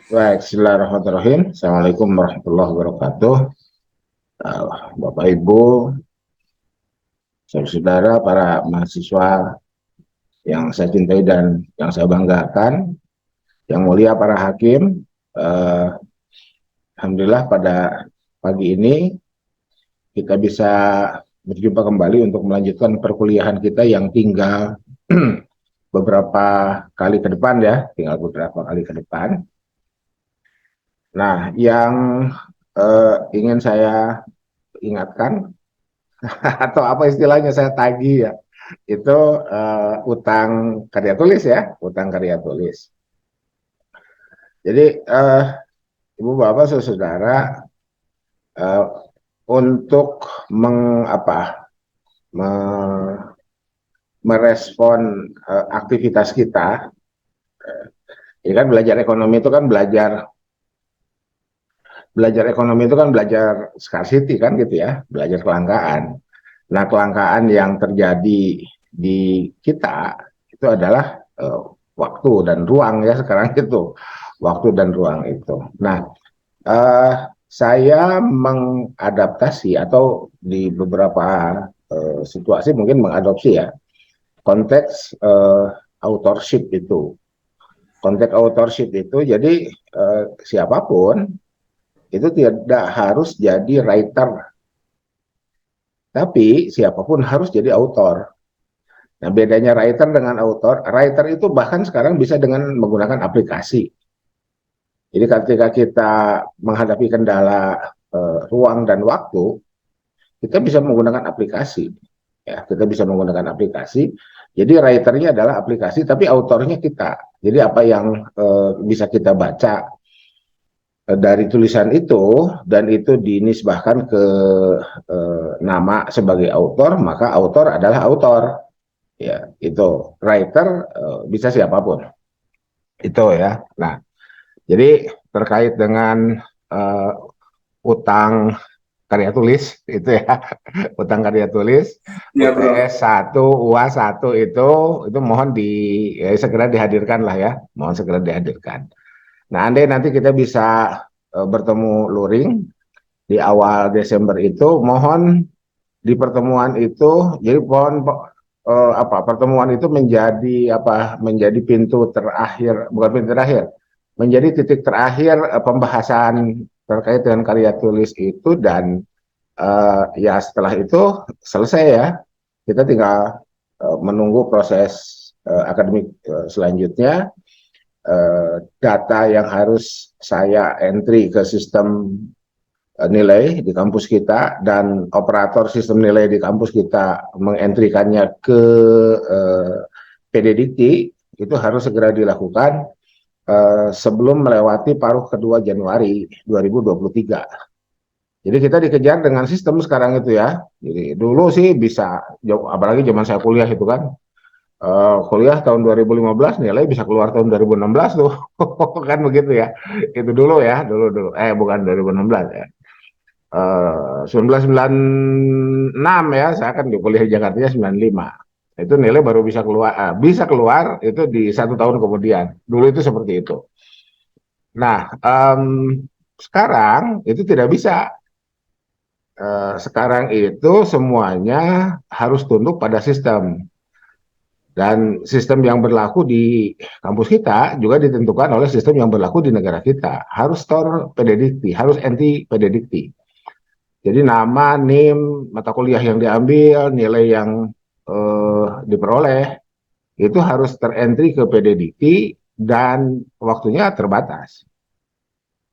Baik, bismillahirrahmanirrahim. Assalamualaikum warahmatullahi wabarakatuh. Bapak Ibu, saudara-saudara, para mahasiswa yang saya cintai dan yang saya banggakan, yang mulia para hakim, eh, alhamdulillah pada pagi ini kita bisa berjumpa kembali untuk melanjutkan perkuliahan kita yang tinggal beberapa kali ke depan ya, tinggal beberapa kali ke depan. Nah, yang ingin saya ingatkan atau apa istilahnya saya tagih ya, itu utang karya tulis ya, utang karya tulis. Jadi ibu bapak saudara, eh, untuk me- merespon aktivitas kita, ini kan belajar ekonomi itu kan belajar belajar ekonomi itu kan belajar scarcity kan gitu ya, belajar kelangkaan. Nah, kelangkaan yang terjadi di kita itu adalah waktu dan ruang ya sekarang itu. Waktu dan ruang itu. Nah, eh, saya mengadaptasi atau di beberapa situasi mungkin mengadopsi ya konteks authorship itu. Konteks authorship itu jadi siapapun itu tidak harus jadi writer, tapi siapapun harus jadi author. Nah, bedanya writer dengan author, writer itu bahkan sekarang bisa dengan menggunakan aplikasi. Jadi ketika kita menghadapi kendala ruang dan waktu, kita bisa menggunakan aplikasi. Ya, kita bisa menggunakan aplikasi. Jadi writernya adalah aplikasi, tapi autornya kita. Jadi apa yang bisa kita baca dari tulisan itu dan itu dinisbahkan ke nama sebagai autor, maka autor adalah autor. Ya, itu writer bisa siapapun. Itu ya. Nah, jadi terkait dengan uh, utang karya tulis itu ya, utang karya tulis, Iya bro. UTS 1, UAS 1 itu mohon segera dihadirkan lah ya, mohon segera dihadirkan. Nah, andai nanti kita bisa bertemu luring di awal Desember itu, mohon di pertemuan itu, jadi mohon pertemuan itu menjadi menjadi pintu terakhir, bukan pintu terakhir, menjadi titik terakhir pembahasan terkait dengan karya tulis itu dan ya setelah itu selesai ya, kita tinggal menunggu proses akademik selanjutnya. Data yang harus saya entry ke sistem nilai di kampus kita dan operator sistem nilai di kampus kita mengentrikannya ke PDDikti itu harus segera dilakukan sebelum melewati paruh kedua Januari 2023. Jadi kita dikejar dengan sistem sekarang itu ya. Jadi dulu sih bisa, apalagi zaman saya kuliah itu kan, kuliah tahun 2015 nilai bisa keluar tahun 2016 tuh, kan begitu ya. Itu dulu ya, dulu. Bukan 2016 ya. 1996 ya, saya kan di kuliah di Jakarta 95. Itu nilai baru bisa keluar itu di 1 tahun kemudian. Dulu itu seperti itu. Nah, sekarang itu tidak bisa. Sekarang itu semuanya harus tunduk pada sistem. Dan sistem yang berlaku di kampus kita juga ditentukan oleh sistem yang berlaku di negara kita. Harus store pededikti, harus anti pededikti. Jadi nama, NIM, mata kuliah yang diambil, nilai yang diperoleh, itu harus terentry ke PDDikti dan waktunya terbatas.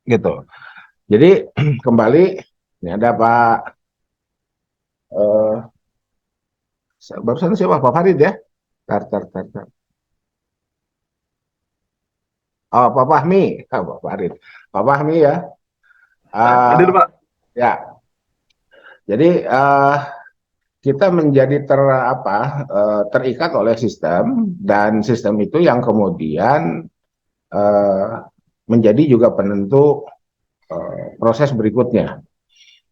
Gitu. Jadi kembali, ini ada Pak, eh, barusan siapa? Pak Farid ya? Tar. Oh, Pak Fahmi. Pak Farid. Pak Fahmi ya. Hadir Uh, Pak. ya, jadi kita menjadi terikat oleh sistem dan sistem itu yang kemudian uh, menjadi juga penentu proses berikutnya,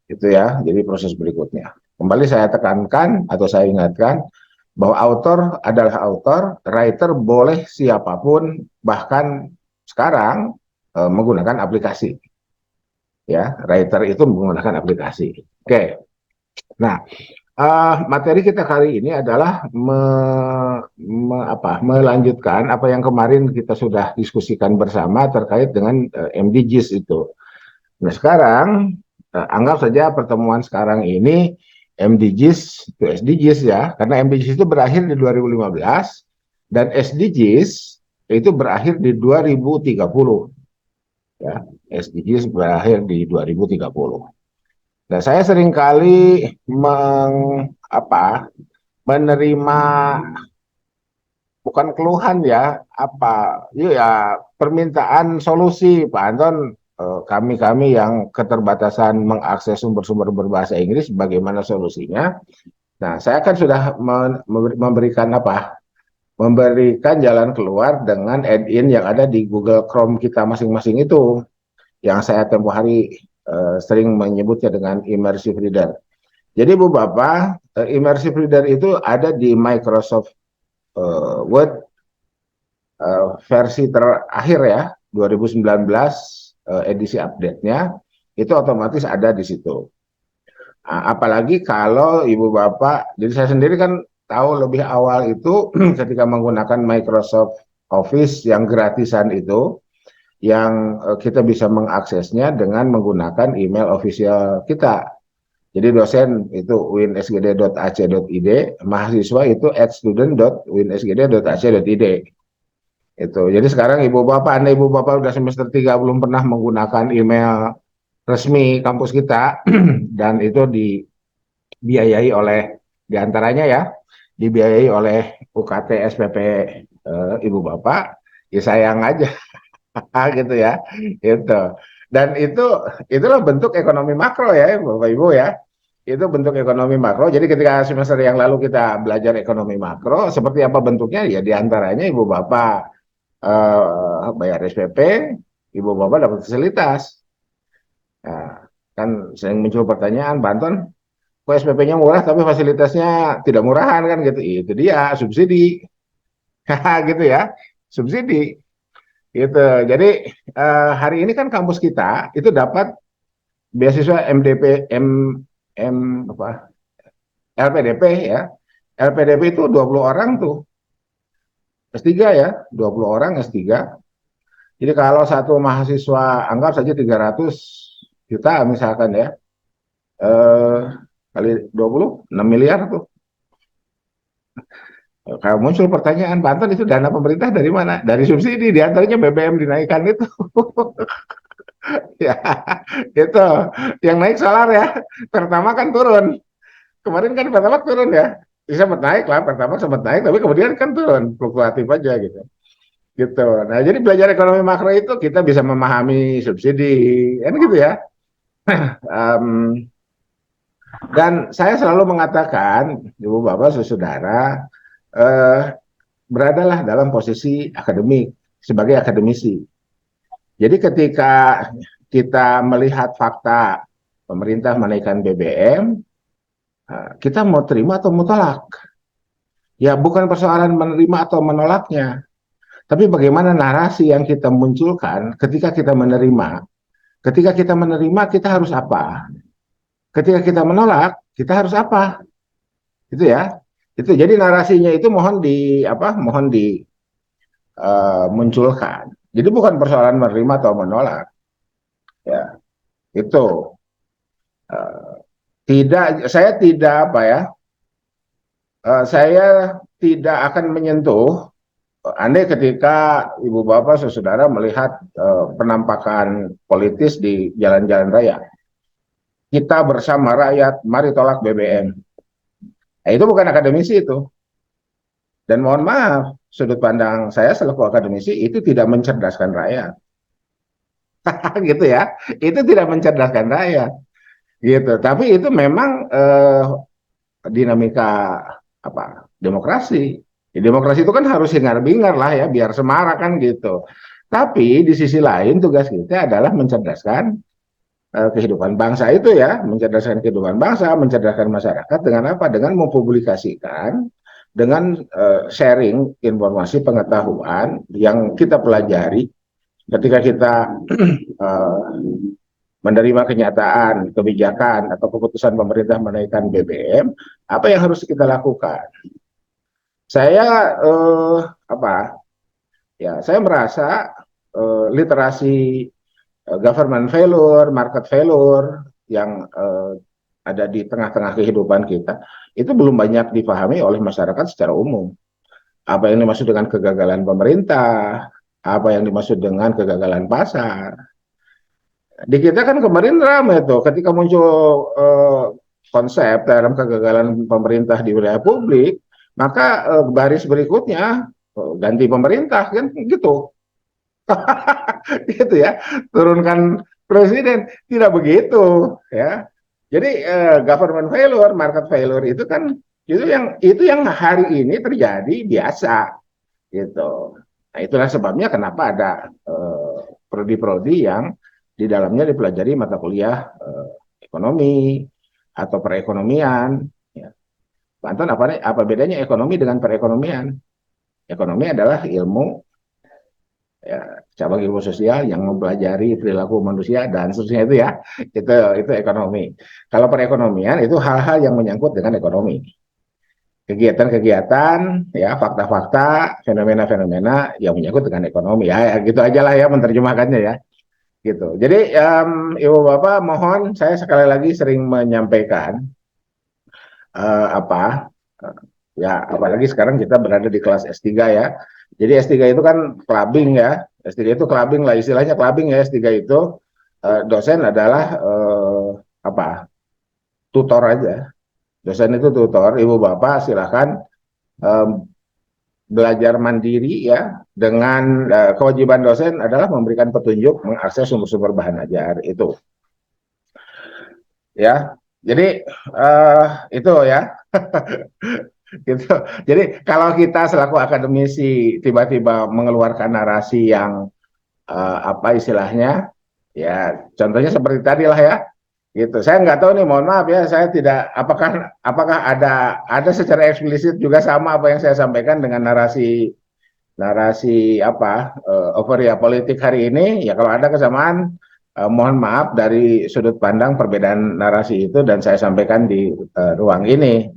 itu ya. Jadi proses berikutnya. Kembali saya tekankan atau saya ingatkan bahwa author adalah author, writer boleh siapapun, bahkan sekarang menggunakan aplikasi. Ya, writer itu menggunakan aplikasi. Oke. Nah, materi kita kali ini adalah melanjutkan apa yang kemarin kita sudah diskusikan bersama terkait dengan MDGs itu. Nah, sekarang anggap saja pertemuan sekarang ini MDGs itu SDGs ya, karena MDGs itu berakhir di 2015 dan SDGs itu berakhir di 2030. Ya, SDGs berakhir di 2030. Nah, saya seringkali menerima bukan keluhan ya, permintaan solusi Pak Anton, kami-kami yang keterbatasan mengakses sumber-sumber berbahasa Inggris, bagaimana solusinya? Nah, saya kan sudah memberikan jalan keluar dengan add-in yang ada di Google Chrome kita masing-masing itu, yang saya tempoh hari sering menyebutnya dengan immersive reader. Jadi Bu Bapak, immersive reader itu ada di Microsoft Word versi terakhir ya, 2019 edisi update-nya, itu otomatis ada di situ. Nah, apalagi kalau Ibu Bapak, jadi saya sendiri kan tahu lebih awal itu ketika menggunakan Microsoft Office yang gratisan itu, yang kita bisa mengaksesnya dengan menggunakan email official kita. Jadi dosen itu winsgd.ac.id, mahasiswa itu @student.winsgd.ac.id. Itu. Jadi sekarang Ibu Bapak, Anda Ibu Bapak udah semester 3 belum pernah menggunakan email resmi kampus kita dan itu dibiayai oleh diantaranya ya, dibiayai oleh UKT SPP Ibu Bapak, ya sayang aja gitu ya. Itu. Dan itulah bentuk ekonomi makro ya Bapak Ibu ya. Itu bentuk ekonomi makro. Jadi ketika semester yang lalu kita belajar ekonomi makro, seperti apa bentuknya? Ya diantaranya Ibu Bapak bayar SPP, Ibu Bapak dapat fasilitas. Nah, kan sering muncul pertanyaan, Banten, kok SPP-nya murah tapi fasilitasnya tidak murahan kan gitu. Itu dia subsidi. Gitu ya. Subsidi. Gitu. Jadi hari ini kan kampus kita itu dapat beasiswa MDP M apa LPDP ya. LPDP itu 20 orang tuh. S3 ya, 20 orang S3. Jadi kalau satu mahasiswa anggap saja 300 juta misalkan ya. Eh kali 20 6 miliar tuh. Kalau muncul pertanyaan, Banten itu dana pemerintah dari mana? Dari subsidi, diantaranya BBM dinaikkan itu. Ya, itu. Yang naik solar ya. Pertama kan turun. Kemarin kan Pertamax turun ya. Sempat naik lah, Pertamax sempat naik, tapi kemudian kan turun, fluktuatif aja gitu. Gitu. Nah, jadi belajar ekonomi makro itu kita bisa memahami subsidi, kan gitu ya. Um, dan saya selalu mengatakan, Ibu Bapak, saudara, beradalah dalam posisi akademik, sebagai akademisi. Jadi ketika kita melihat fakta pemerintah menaikkan BBM, kita mau terima atau mau tolak? Ya bukan persoalan menerima atau menolaknya, tapi bagaimana narasi yang kita munculkan ketika kita menerima. Ketika kita menerima, kita harus apa? Ketika kita menolak, kita harus apa? Itu ya. Itu jadi narasinya itu mohon dimunculkan. Jadi bukan persoalan menerima atau menolak. Ya, itu saya tidak saya tidak akan menyentuh andai ketika Ibu Bapak saudara melihat penampakan politis di jalan-jalan raya. Kita bersama rakyat, mari tolak BBM. Nah, itu bukan akademisi itu. Dan mohon maaf, sudut pandang saya selaku akademisi itu tidak mencerdaskan rakyat. Gitu ya. Itu tidak mencerdaskan rakyat. Gitu. Tapi itu memang dinamika demokrasi. Ya, demokrasi itu kan harus hingar-bingar lah ya, biar semarak kan gitu. Tapi di sisi lain tugas kita adalah mencerdaskan kehidupan bangsa itu ya, mencerdaskan kehidupan bangsa, mencerdaskan masyarakat dengan apa? Dengan mempublikasikan, dengan sharing informasi pengetahuan yang kita pelajari ketika kita uh, menerima kenyataan, kebijakan atau keputusan pemerintah menaikkan BBM, apa yang harus kita lakukan? Saya apa? Ya, saya merasa literasi government failure, market failure yang ada di tengah-tengah kehidupan kita itu belum banyak dipahami oleh masyarakat secara umum. Apa yang dimaksud dengan kegagalan pemerintah, apa yang dimaksud dengan kegagalan pasar. Di kita kan kemarin ramai tuh ketika muncul konsep dalam kegagalan pemerintah di wilayah publik, maka baris berikutnya ganti pemerintah kan gitu. Gitu ya, turunkan presiden, tidak begitu ya. Jadi government failure, market failure itu kan itu yang hari ini terjadi biasa gitu. Nah, itulah sebabnya kenapa ada prodi-prodi yang di dalamnya dipelajari mata kuliah ekonomi atau perekonomian. Ya. Bantuan apa bedanya ekonomi dengan perekonomian? Ekonomi adalah ilmu ya, cabang ilmu sosial yang mempelajari perilaku manusia dan seterusnya itu ya, itu ekonomi. Kalau perekonomian itu hal-hal yang menyangkut dengan ekonomi, kegiatan-kegiatan, ya fakta-fakta, fenomena-fenomena yang menyangkut dengan ekonomi. Ya, ya gitu aja lah ya menerjemahkannya ya, gitu. Jadi Ibu Bapak mohon saya sekali lagi sering menyampaikan apa ya apalagi sekarang kita berada di kelas S3 ya. Jadi S3 itu kan clubbing ya. S3 itu clubbing lah istilahnya clubbing ya. S3 itu dosen adalah apa? Tutor aja. Dosen itu tutor, Ibu Bapak silakan eh, belajar mandiri ya dengan kewajiban dosen adalah memberikan petunjuk mengakses sumber-sumber bahan ajar itu ya. Jadi itu ya. Gitu. Jadi kalau kita selaku akademisi tiba-tiba mengeluarkan narasi yang apa istilahnya, ya contohnya seperti tadi lah ya, gitu. Saya nggak tahu nih, mohon maaf ya, saya tidak, apakah ada secara eksplisit juga sama apa yang saya sampaikan dengan narasi narasi apa euforia politik hari ini. Ya kalau ada kesamaan, mohon maaf dari sudut pandang perbedaan narasi itu dan saya sampaikan di ruang ini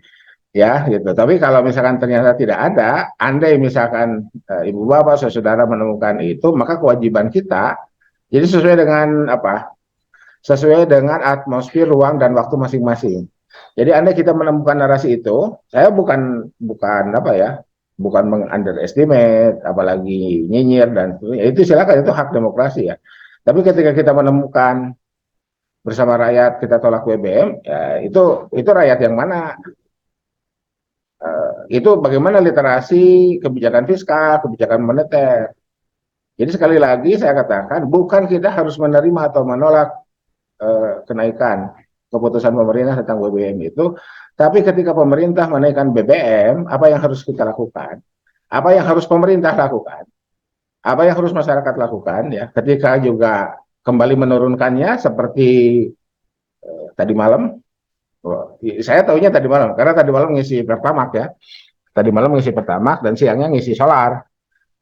ya gitu. Tapi kalau misalkan ternyata tidak ada, andai misalkan ibu bapak saudara menemukan itu, maka kewajiban kita jadi sesuai dengan apa? Sesuai dengan atmosfer ruang dan waktu masing-masing. Jadi andai kita menemukan narasi itu, saya bukan bukan apa ya, bukan meng-underestimate, apalagi nyinyir dan sebagainya. Itu silakan, itu hak demokrasi ya. Tapi ketika kita menemukan bersama rakyat kita tolak BBM, ya itu rakyat yang mana? Itu bagaimana literasi kebijakan fiskal, kebijakan moneter. Jadi sekali lagi saya katakan, bukan kita harus menerima atau menolak kenaikan keputusan pemerintah tentang BBM itu, tapi ketika pemerintah menaikkan BBM, apa yang harus kita lakukan? Apa yang harus pemerintah lakukan? Apa yang harus masyarakat lakukan ya? Ketika juga kembali menurunkannya seperti tadi malam, saya tahunya tadi malam karena tadi malam ngisi pertamax ya. Tadi malam ngisi pertamax dan siangnya ngisi solar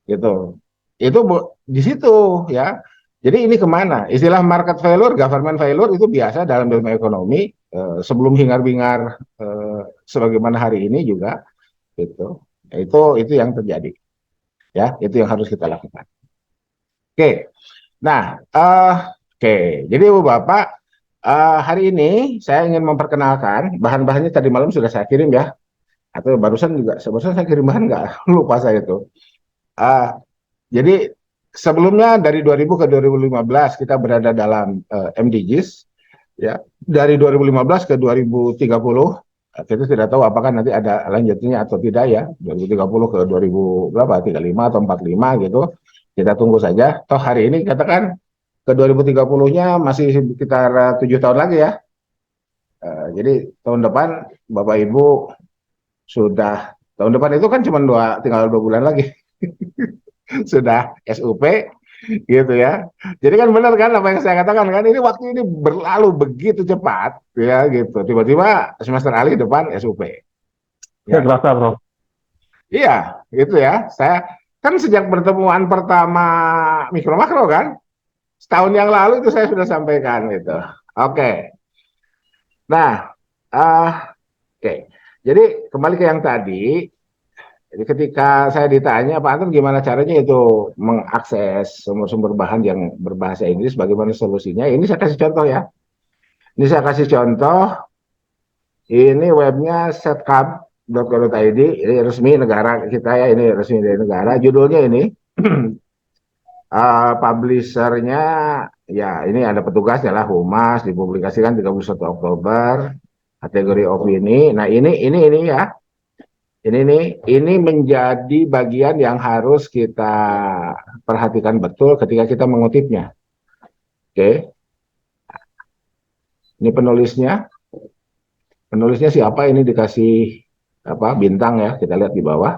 gitu. Itu di situ ya. Jadi ini kemana? Istilah market failure, government failure itu biasa dalam ilmu ekonomi sebelum hingar-bingar sebagaimana hari ini juga gitu. Itu yang terjadi ya. Itu yang harus kita lakukan. Oke. Nah, oke. Jadi Ibu Bapak hari ini saya ingin memperkenalkan bahan-bahannya tadi malam sudah saya kirim ya. Atau barusan saya kirim bahan nggak lupa saya itu. Uh, jadi sebelumnya dari 2000 ke 2015 kita berada dalam MDGs ya. Dari 2015 ke 2030 kita tidak tahu apakah nanti ada lanjutnya atau tidak ya. 2030 ke 2000 berapa? 35 atau 45 gitu. Kita tunggu saja. Toh hari ini katakan ke 2030-nya masih sekitar 7 tahun lagi ya. Jadi tahun depan Bapak Ibu sudah tahun depan itu kan cuma tinggal 2 bulan lagi sudah SUP gitu ya. Jadi kan benar kan apa yang saya katakan kan, ini waktu ini berlalu begitu cepat ya gitu. Tiba-tiba semester alih depan SUP. Ya Ya. kerasa bro. Iya, gitu ya. Kan sejak pertemuan pertama mikro makro kan, setahun yang lalu itu saya sudah sampaikan gitu. Oke. Nah, oke. Jadi kembali ke yang tadi. Jadi ketika saya ditanya, Pak Anton gimana caranya itu mengakses sumber-sumber bahan yang berbahasa Inggris, bagaimana solusinya? Ini saya kasih contoh ya. Ini saya kasih contoh, ini webnya setkab.co.id, ini resmi negara kita ya, ini resmi dari negara. Judulnya ini, publishernya, ya ini ada petugasnya lah, Humas, dipublikasikan 31 Oktober, kategori opini. Nah ini ya, ini menjadi bagian yang harus kita perhatikan betul ketika kita mengutipnya. Oke, ini penulisnya. Penulisnya siapa? Ini dikasih apa bintang ya. Kita lihat di bawah.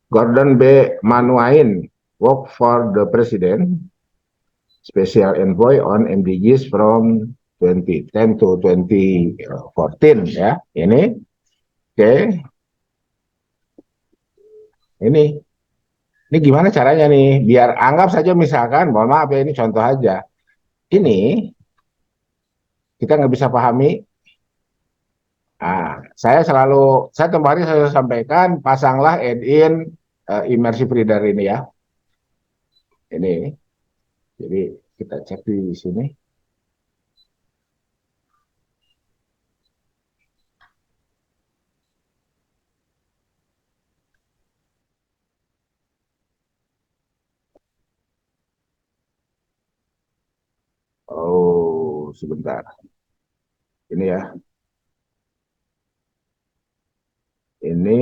Gordon B. Manuain, work for the President, Special Envoy on MDGs from 2010 to 2014 ya. Ini, oke. Ini gimana caranya nih? Biar anggap saja misalkan, mohon maaf ya ini contoh aja. Ini kita nggak bisa pahami. Saya kemarin saya sampaikan, pasanglah add-in immersive reader ini ya. Ini, jadi kita cek di sini. Oh, sebentar. Ini ya. Ini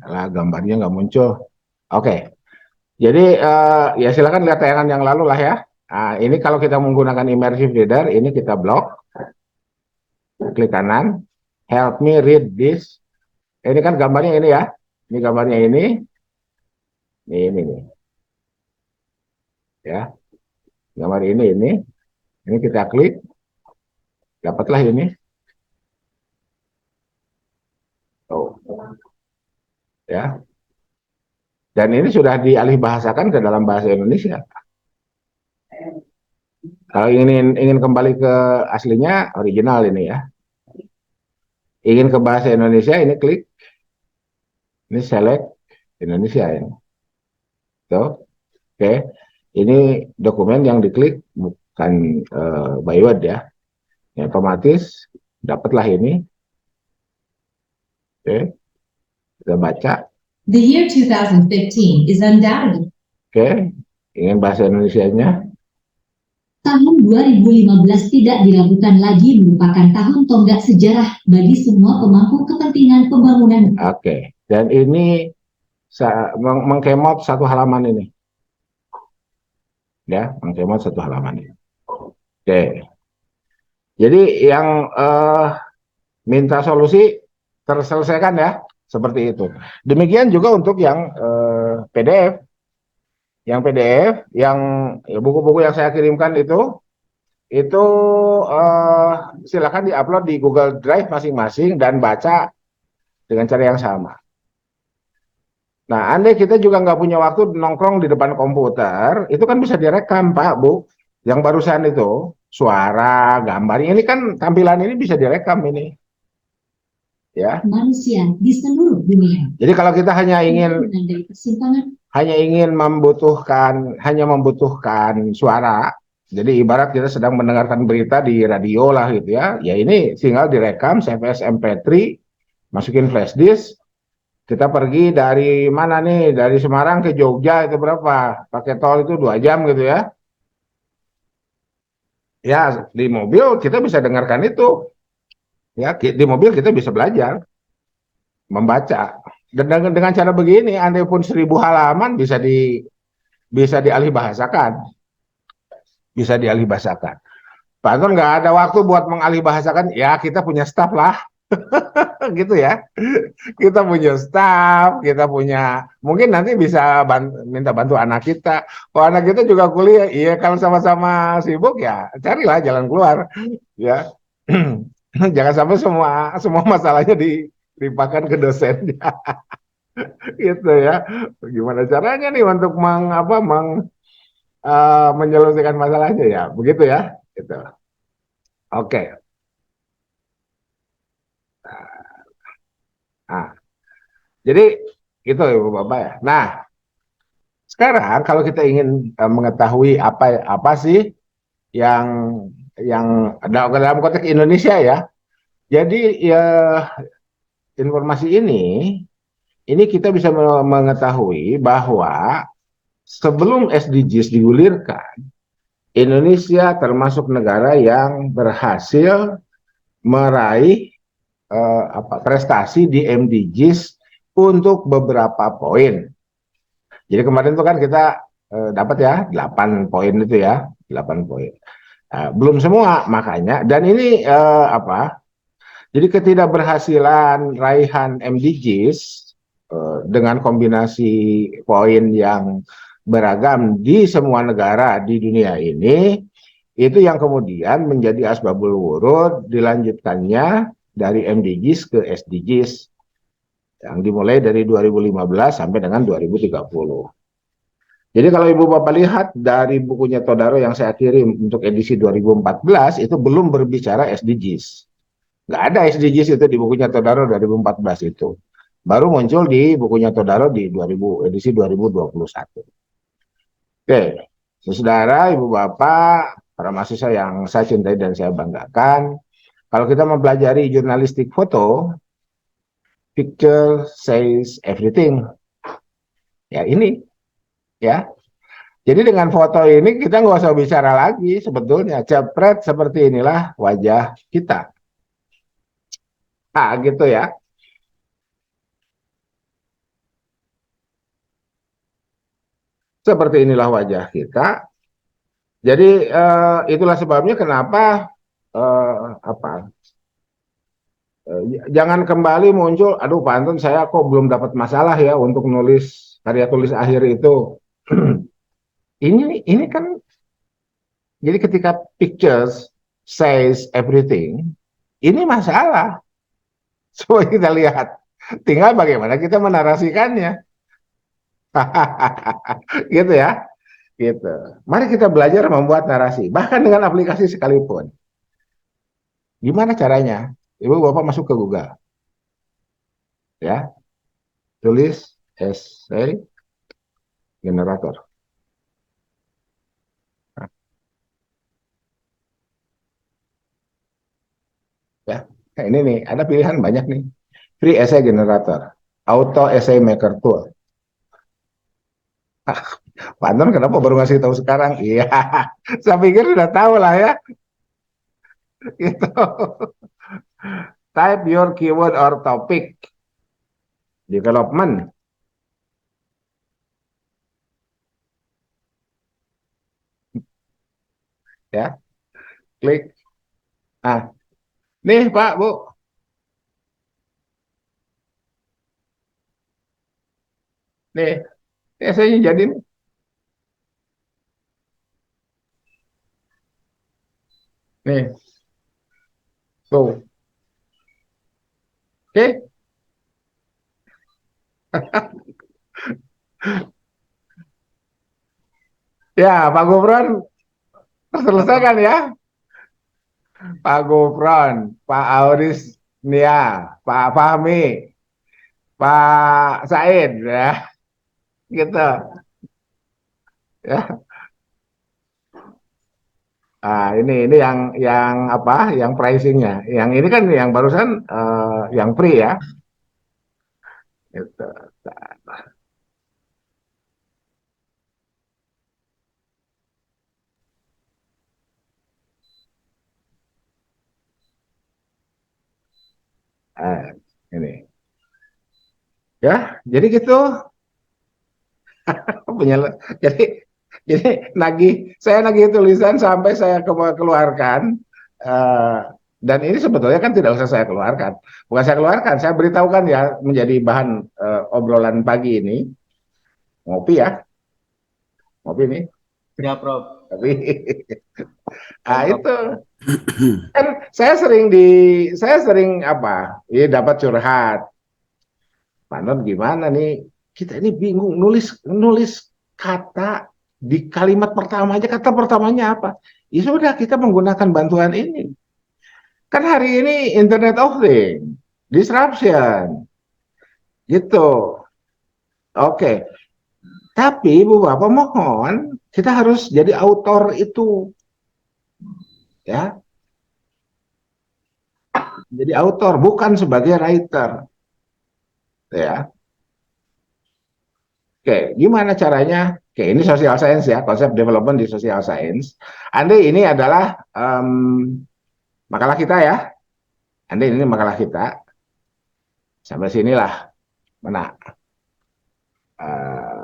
lah gambarnya nggak muncul. Oke. Jadi ya silakan lihat tayangan yang lalu lah ya. Nah, ini kalau kita menggunakan immersive reader, ini kita blok, klik kanan, help me read this. Ini kan gambarnya ini ya. Ini gambarnya ini nih. Ya, gambar ini kita klik, dapatlah ini. Oh, ya. Dan ini sudah dialih bahasakan ke dalam bahasa Indonesia. Kalau ingin kembali ke aslinya, original ini ya. Ingin ke bahasa Indonesia, ini klik, ini select Indonesia ini. Tuh, oke. Ini dokumen yang diklik bukan by word ya. Ini otomatis dapatlah ini. Oke, kita baca. The year 2015 is undoubtedly. Oke, ingin bahasa Indonesianya. Tahun 2015 tidak diragukan lagi merupakan tahun tonggak sejarah bagi semua pemangku kepentingan pembangunan. Oke, dan ini mengkemot satu halaman ini. Ya, mengkemot satu halaman ini. Oke. Jadi yang minta solusi terselesaikan ya, seperti itu. Demikian juga untuk yang PDF. Yang PDF, yang buku-buku yang saya kirimkan itu silakan diupload di Google Drive masing-masing dan baca dengan cara yang sama. Nah, andai kita juga nggak punya waktu nongkrong di depan komputer, itu kan bisa direkam, Pak, Bu. Yang barusan itu, suara, gambar, ini kan tampilan ini bisa direkam ini. Ya. Manusia di seluruh dunia. Jadi kalau kita hanya membutuhkan suara, jadi ibarat kita sedang mendengarkan berita di radio lah gitu ya. Ya ini tinggal direkam, save as MP3, masukin flash disk. Kita pergi dari mana nih? Dari Semarang ke Jogja itu berapa? Pakai tol itu 2 jam gitu ya. Ya, di mobil kita bisa dengarkan itu. Ya, di mobil kita bisa belajar membaca. Dan dengan cara begini, andai pun 1000 halaman bisa dialih bahasakan. Bisa dialih bahasakan. Pak Anton nggak ada waktu buat mengalih bahasakan, ya kita punya staff lah. Gitu ya. Kita punya staff, kita punya, mungkin nanti bisa minta bantu anak kita. Kalau anak kita juga kuliah, iya kalau sama-sama sibuk ya carilah jalan keluar. Ya. Jangan sampai semua masalahnya dilimpahkan ke dosennya. Gitu ya. Gimana caranya nih untuk menyelesaikan masalahnya ya, begitu ya. Gitu. Oke. Nah, jadi itu Ibu Bapak ya. Nah, sekarang kalau kita ingin mengetahui apa sih yang dalam konteks Indonesia ya. Jadi ya informasi ini kita bisa mengetahui bahwa sebelum SDGs digulirkan, Indonesia termasuk negara yang berhasil meraih prestasi di MDGs untuk beberapa poin. Jadi kemarin itu kan kita dapat ya 8 poin itu ya, 8 poin. Belum semua makanya, dan ini jadi ketidakberhasilan raihan MDGs dengan kombinasi poin yang beragam di semua negara di dunia ini, itu yang kemudian menjadi asbabul wurud dilanjutkannya dari MDGs ke SDGs yang dimulai dari 2015 sampai dengan 2030. Jadi kalau Ibu Bapak lihat dari bukunya Todaro yang saya kirim untuk edisi 2014, itu belum berbicara SDGs. Nggak ada SDGs itu di bukunya Todaro 2014 itu. Baru muncul di bukunya Todaro di edisi 2021. Oke, saudara, Ibu Bapak, para mahasiswa yang saya cintai dan saya banggakan, kalau kita mempelajari jurnalistik foto, picture says everything. Ya ini, ya. Jadi dengan foto ini kita nggak usah bicara lagi sebetulnya. Cepret seperti inilah wajah kita. Gitu ya. Seperti inilah wajah kita. Jadi itulah sebabnya kenapa apa jangan kembali muncul, aduh Pak Anton saya kok belum dapat masalah ya untuk nulis karya tulis akhir itu. Ini kan jadi ketika pictures says everything, ini masalah. Coba kita lihat. Tinggal bagaimana kita menarasikannya. Gitu ya. Gitu. Mari kita belajar membuat narasi, bahkan dengan aplikasi sekalipun. Gimana caranya? Ibu Bapak masuk ke Google, ya, tulis essay generator. Ya, nah, ini nih ada pilihan banyak nih. Free essay generator, auto essay maker tool. Pak Anton kenapa baru ngasih tahu sekarang? Iya, saya pikir sudah tahu lah ya. Gitu. Type your keyword or topic. Development. Ya, klik. Nah, nih Pak, Bu. Nih, essay jadi nih. Nih, tuh. Oke. Ya, Pak Gufron terselesaikan ya. Pak Gufron, Pak Auris Nia, Pak Fahmi, Pak Said ya, gitu. Ya. Ini yang apa? Yang pricingnya. Yang ini kan yang barusan yang free ya. Gitu. Eh, ini. Ya, jadi gitu. Jadi saya nagih tulisan sampai saya keluarkan. eh, dan ini sebetulnya kan tidak usah saya keluarkan. Bukan saya keluarkan, saya beritahukan ya menjadi bahan obrolan pagi ini. Ngopi ya, ngopi nih. Ya, Prof. Tapi Ya, Prof. itu kan saya sering apa? Dapat curhat. Pak Non gimana nih? Kita ini bingung nulis kata di kalimat pertama aja. Kata pertamanya apa? Ya sudah, kita menggunakan bantuan ini. Kan hari ini Internet of Things, disruption, gitu. Oke, tapi Ibu Bapak mohon kita harus jadi autor itu, ya. Jadi autor bukan sebagai writer, ya. Oke, gimana caranya? Oke, ini social science ya, konsep development di social science. Andai ini adalah makalah kita ya, andai ini makalah kita, sampai sinilah, mana? Uh,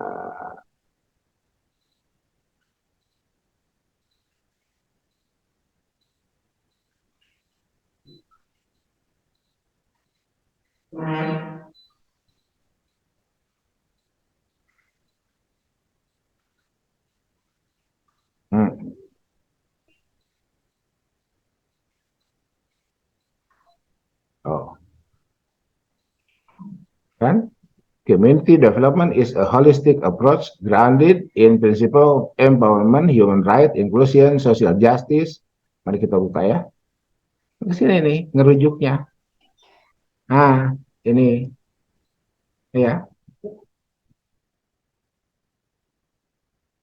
hmm, oh, kan? Community development is a holistic approach grounded in principle empowerment, human rights, inclusion, social justice. Mari kita buka ya. Ke sini nih ngerujuknya. Nah, ini ya.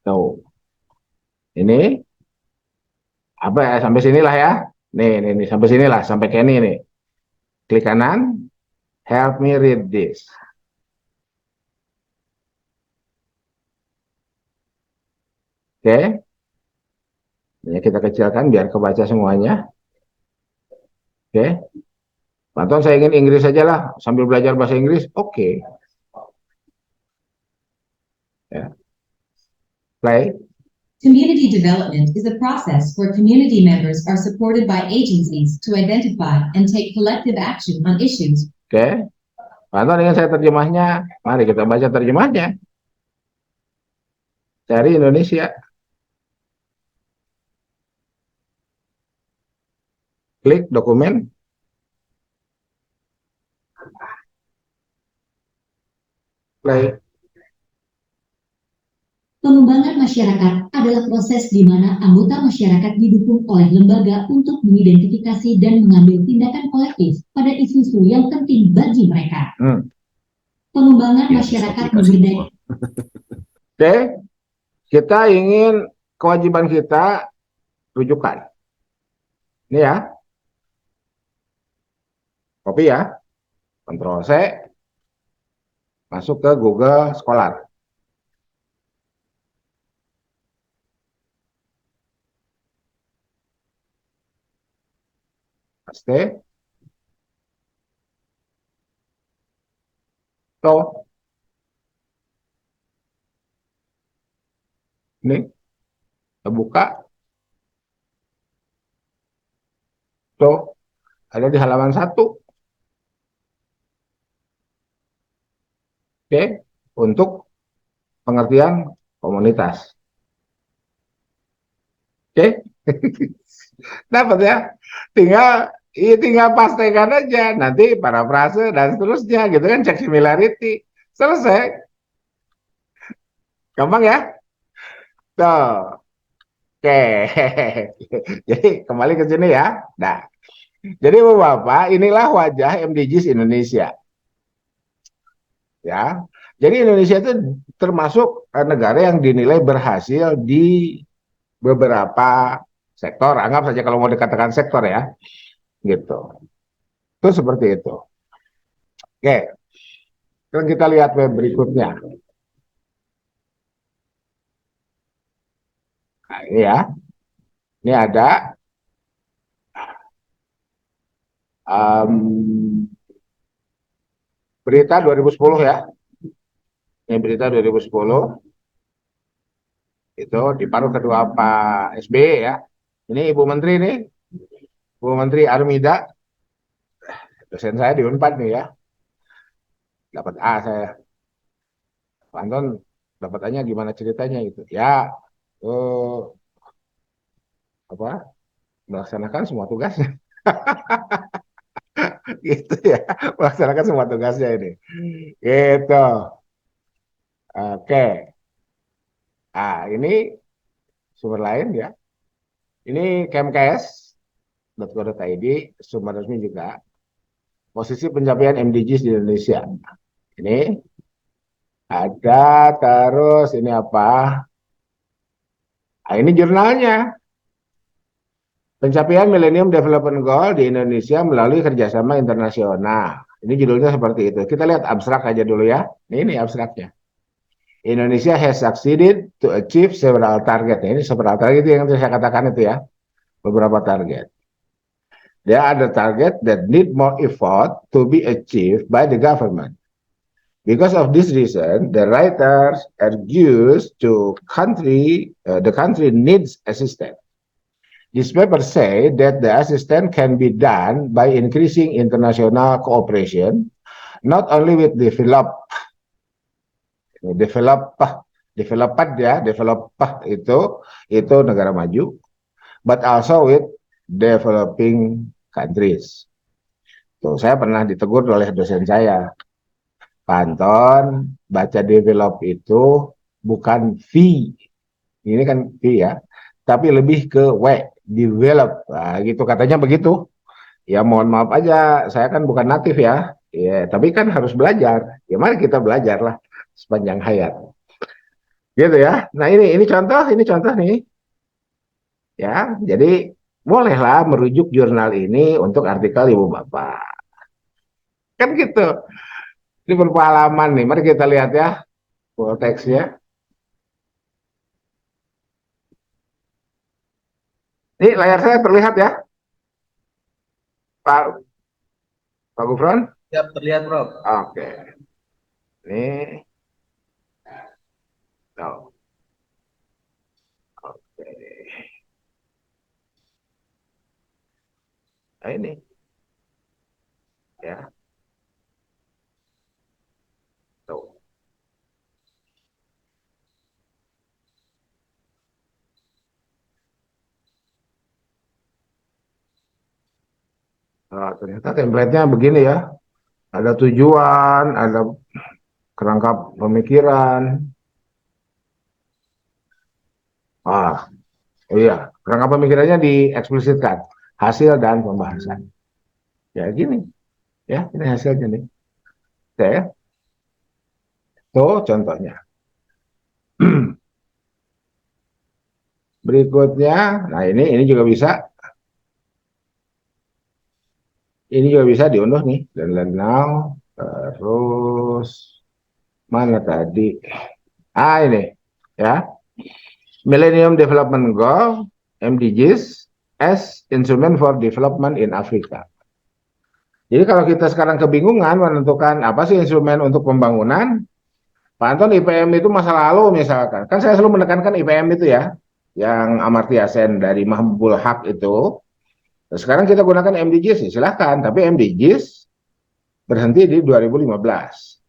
Tuh. Ini apa ya, sampai sinilah ya. Nih, sampai sinilah, sampai Kenny nih. Klik kanan, help me read this. Oke, ini kita kecilkan biar kebaca semuanya. Oke, Bantuan saya ingin Inggris saja lah, sambil belajar bahasa Inggris. Oke, ya. Play. Community development is a process where community members are supported by agencies to identify and take collective action on issues. Oke, Bantuan ingin saya terjemahnya. Mari kita baca terjemahnya. Cari Indonesia. Klik dokumen. Play. Pengembangan masyarakat adalah proses di mana anggota masyarakat didukung oleh lembaga untuk mengidentifikasi dan mengambil tindakan kolektif pada isu-isu yang penting bagi mereka. Pengembangan masyarakat memberdaya. Oke, kita ingin kewajiban kita rujukan. Ini ya, copy ya, Ctrl C, masuk ke Google Scholar. Paste. Tuh. Ini, kita buka. Tuh, ada di halaman 1. Oke, untuk pengertian komunitas. Oke, dapat ya. Tinggal pastekan aja. Nanti parafrase dan seterusnya gitu kan, cek similarity. Selesai. Gampang ya? Tuh. Oke. Jadi kembali ke sini ya. Nah, jadi Bapak, inilah wajah MDGs Indonesia. Ya. Jadi Indonesia itu termasuk negara yang dinilai berhasil di beberapa sektor. Anggap saja kalau mau dikatakan sektor ya. Gitu. Itu seperti itu. Oke. Sekarang kita lihat web berikutnya. Nah, ini ya. Ini ada berita 2010 ya. Ini berita 2010. Itu di paruh kedua Pak SBY ya. Ini Ibu Menteri nih. Ibu Menteri Armida. Dosen saya di Unpad nih ya. Dapat A saya. Pak Anton dapat A-nya gimana ceritanya gitu. Ya, apa? Melaksanakan semua tugasnya. gitu ya, melaksanakan semua tugasnya ini. Gitu. Oke. Ini sumber lain ya. Ini kemkes.go.id, sumber resmi juga. Posisi pencapaian MDGs di Indonesia. Ini ada terus ini apa? Ini jurnalnya. Pencapaian Millennium Development Goal di Indonesia melalui kerjasama internasional. Ini judulnya seperti itu. Kita lihat abstrak aja dulu ya. Ini abstraknya. Indonesia has succeeded to achieve several target. Ini several target itu yang saya katakan itu ya. Beberapa target. There are the target that need more effort to be achieved by the government. Because of this reason, the writers argues the country needs assistance. This paper say that the assistance can be done by increasing international cooperation, not only with develop itu negara maju, but also with developing countries. Tuh, saya pernah ditegur oleh dosen saya, Pak Anton, baca develop itu bukan V, ini kan V ya, tapi lebih ke W, develop, nah, gitu katanya begitu. Ya mohon maaf aja, saya kan bukan natif ya, ya tapi kan harus belajar. Ya mari kita belajar lah sepanjang hayat. Gitu ya. Nah ini contoh nih. Ya, jadi bolehlah merujuk jurnal ini untuk artikel Ibu Bapak. Kan gitu. Ini berupa halaman nih. Mari kita lihat ya full teksnya. Ini layar saya terlihat ya, Pak Pak Gufron? Siap terlihat, Prof. Oke. Ini. Oh, oke. Nah ini ya. Tuh. Nah, ternyata template-nya begini ya. Ada tujuan, ada kerangka pemikiran. Iya, kerangka pemikirannya dieksplisitkan. Hasil dan pembahasan. Ya gini, ya ini hasilnya nih. Oke, tuh contohnya. Berikutnya, nah ini juga bisa. Ini juga bisa diunduh nih. Dan now, terus mana tadi? Ini ya. Millennium Development Goal (MDGs) as instrument for development in Africa. Jadi kalau kita sekarang kebingungan menentukan apa sih instrumen untuk pembangunan, Pak Anton IPM itu masa lalu misalkan. Kan saya selalu menekankan IPM itu ya, yang Amartya Sen dari Mahbubul Haq itu. Nah, sekarang kita gunakan MDGs, ya silahkan. Tapi MDGs berhenti di 2015.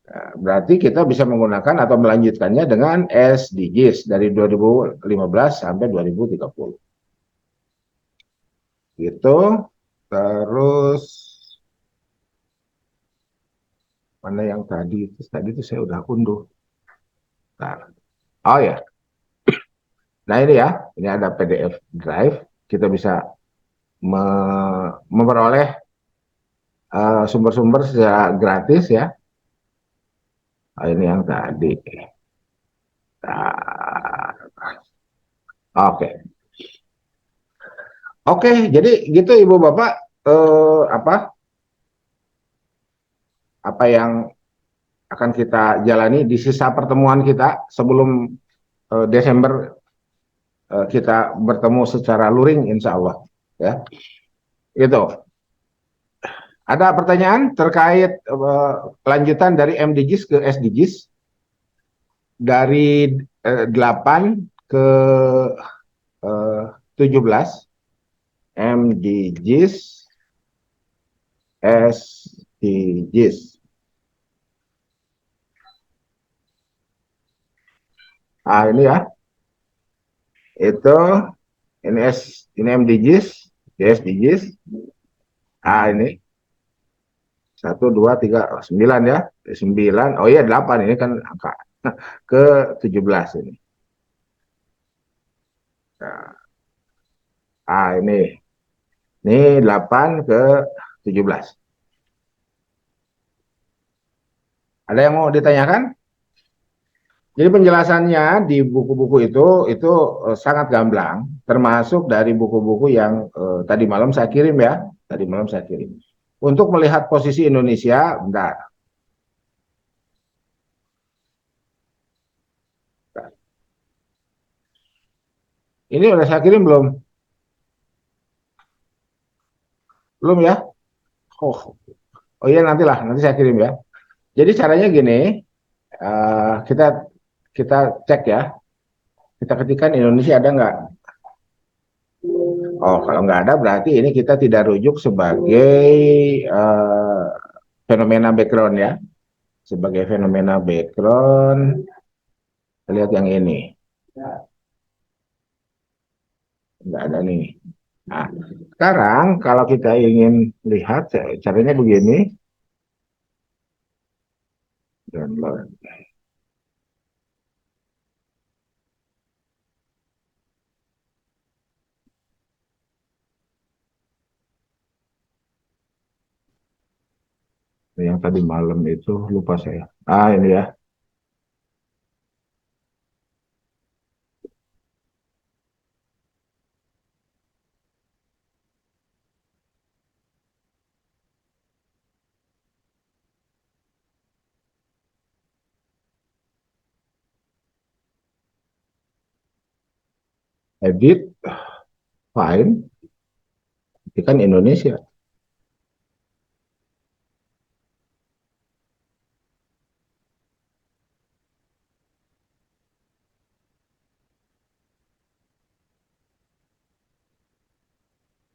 Nah, berarti kita bisa menggunakan atau melanjutkannya dengan SDGs dari 2015 sampai 2030. Gitu. Terus mana yang tadi? Tadi itu saya udah unduh. Nah, oh ya. Nah ini ya, ini ada PDF drive. Kita bisa memperoleh sumber-sumber secara gratis ya. Nah, ini yang tadi. Nah, oke. Oke, jadi gitu Ibu Bapak, apa yang akan kita jalani di sisa pertemuan kita sebelum Desember kita bertemu secara luring insya Allah ya. Itu. Ada pertanyaan terkait lanjutan dari MDGs ke SDGs dari 8 ke 17 MDGs SDGs. Nah ini ya, itu ini MDGs, SDGs. Ini 1, 2, 3, 9 ya. 9, oh iya 8 ini kan angka ke 17 ini. Ini 8 ke 17. Ada yang mau ditanyakan? Jadi penjelasannya di buku-buku itu sangat gamblang, termasuk dari buku-buku yang tadi malam saya kirim ya, tadi malam saya kirim. Untuk melihat posisi Indonesia, bentar. Ini udah saya kirim belum? Belum ya? Oh, oh iya nantilah, nanti saya kirim ya. Jadi caranya gini, kita kita cek ya, kita ketikkan Indonesia ada nggak? Oh, kalau nggak ada berarti ini kita tidak rujuk sebagai uh, fenomena background ya. Sebagai fenomena background, kita lihat yang ini. Nggak ada nih. Nah, sekarang kalau kita ingin lihat, caranya begini. Download. Yang tadi malam itu lupa saya. Ini ya. Edit, file, kan Indonesia.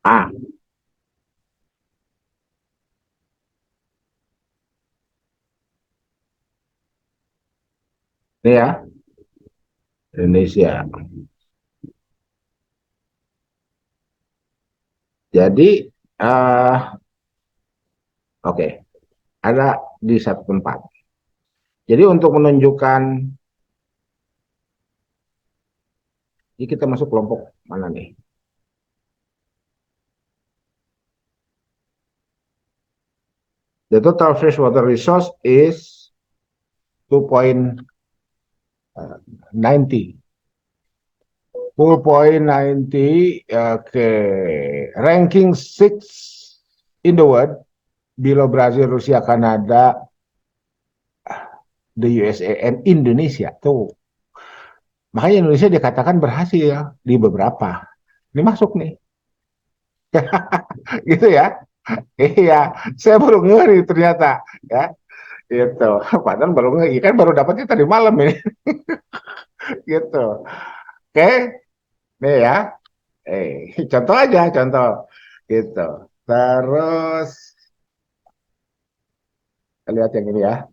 Ah, ini ya, Indonesia. Jadi, oke, ada di satu tempat. Jadi untuk menunjukkan, ini kita masuk kelompok mana nih? The total freshwater resource is 2.90. 2.90, ranking 6 in the world, below Brazil, Rusia, Kanada, the USA, and Indonesia. Tuh. Makanya Indonesia dikatakan berhasil di beberapa. Ini masuk nih. Gitu ya. Iya, saya baru ngeri ternyata. Ya, gitu. Padahal baru ngeri, kan baru dapatnya tadi malam ini. Gitu. Oke, nih ya. Contoh aja, contoh. Gitu. Terus, kita lihat yang ini ya.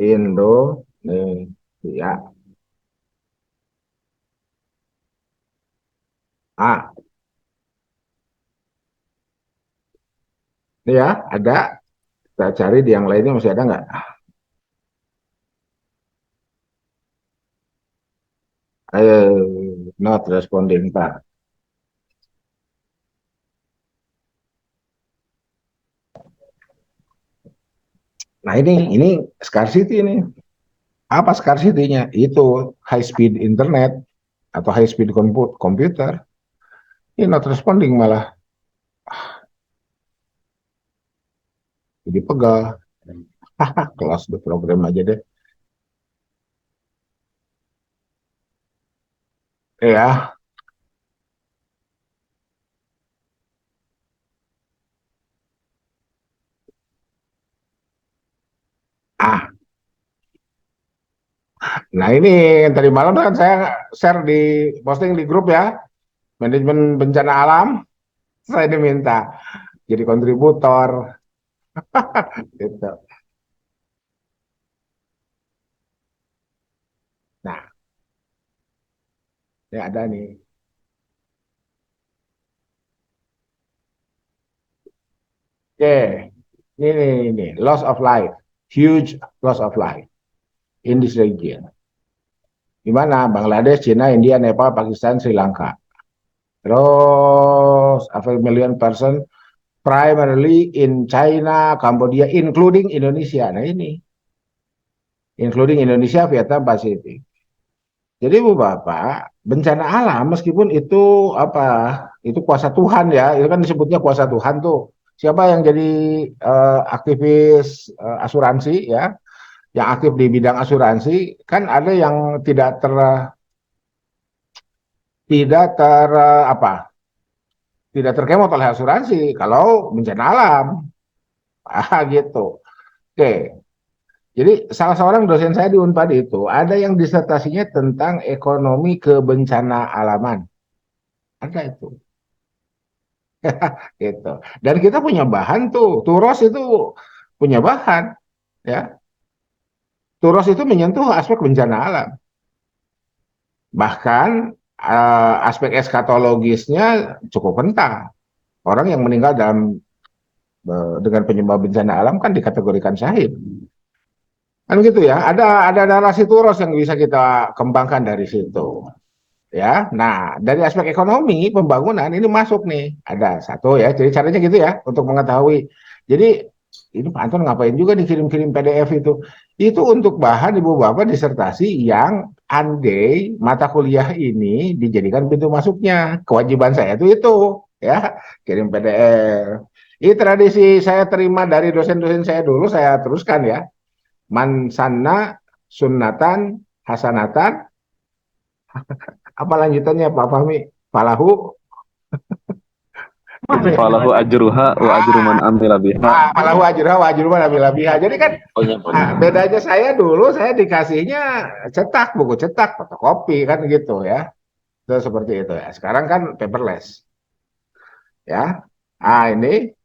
Indonesia. Ini ya, ada. Kita cari di yang lainnya masih ada nggak? Not responding, Pak. Nah ini scarcity ini. Apa scarcity-nya? Itu high speed internet atau high speed computer. Ini not responding malah. Jadi pegal. Close the program aja deh. Ya, ah, nah ini yang tadi malam kan saya share di posting di grup ya, manajemen bencana alam. Saya diminta jadi kontributor, gitu. Ini ada nih. Oke, ini loss of life, huge loss of life in this region. Di mana Bangladesh, China, India, Nepal, Pakistan, Sri Lanka. Terus a million person primarily in China, Cambodia, including Indonesia. Nah ini, including Indonesia, Vietnam, Pasifik. Jadi Bu Bapak, bencana alam meskipun itu apa? Itu kuasa Tuhan ya, itu kan disebutnya kuasa Tuhan tuh. Siapa yang jadi aktivis asuransi ya, yang aktif di bidang asuransi, kan ada yang apa? Tidak terkemot oleh asuransi kalau bencana alam. Gitu. Oke. Jadi salah seorang dosen saya di Unpad itu ada yang disertasinya tentang ekonomi kebencana alaman. Ada itu. Gitu. Dan kita punya bahan tuh. Turos itu punya bahan, ya. Turos itu menyentuh aspek bencana alam. Bahkan aspek eskatologisnya cukup kentang. Orang yang meninggal dengan penyebab bencana alam kan dikategorikan syahid. Kan gitu ya. Ada narasi Turos yang bisa kita kembangkan dari situ. Ya, nah dari aspek ekonomi pembangunan ini masuk nih, ada satu ya, jadi caranya gitu ya untuk mengetahui. Jadi ini Pak Anton ngapain juga dikirim-kirim PDF itu untuk bahan Ibu Bapak disertasi yang andai mata kuliah ini dijadikan pintu masuknya. Kewajiban saya itu ya kirim PDF. Ini tradisi saya terima dari dosen-dosen saya dulu, saya teruskan ya. Man sanna sunnatan hasanatan. Apa lanjutannya Pak Fahmi? Falahu. Falahu ajruha wa ajru man amila biha. Falahu ajruha wa ajru man amila biha. Jadi kan bedanya saya dulu saya dikasihnya cetak, buku cetak, fotokopi kan gitu ya. Itu seperti itu ya. Sekarang kan paperless. Ya. Ini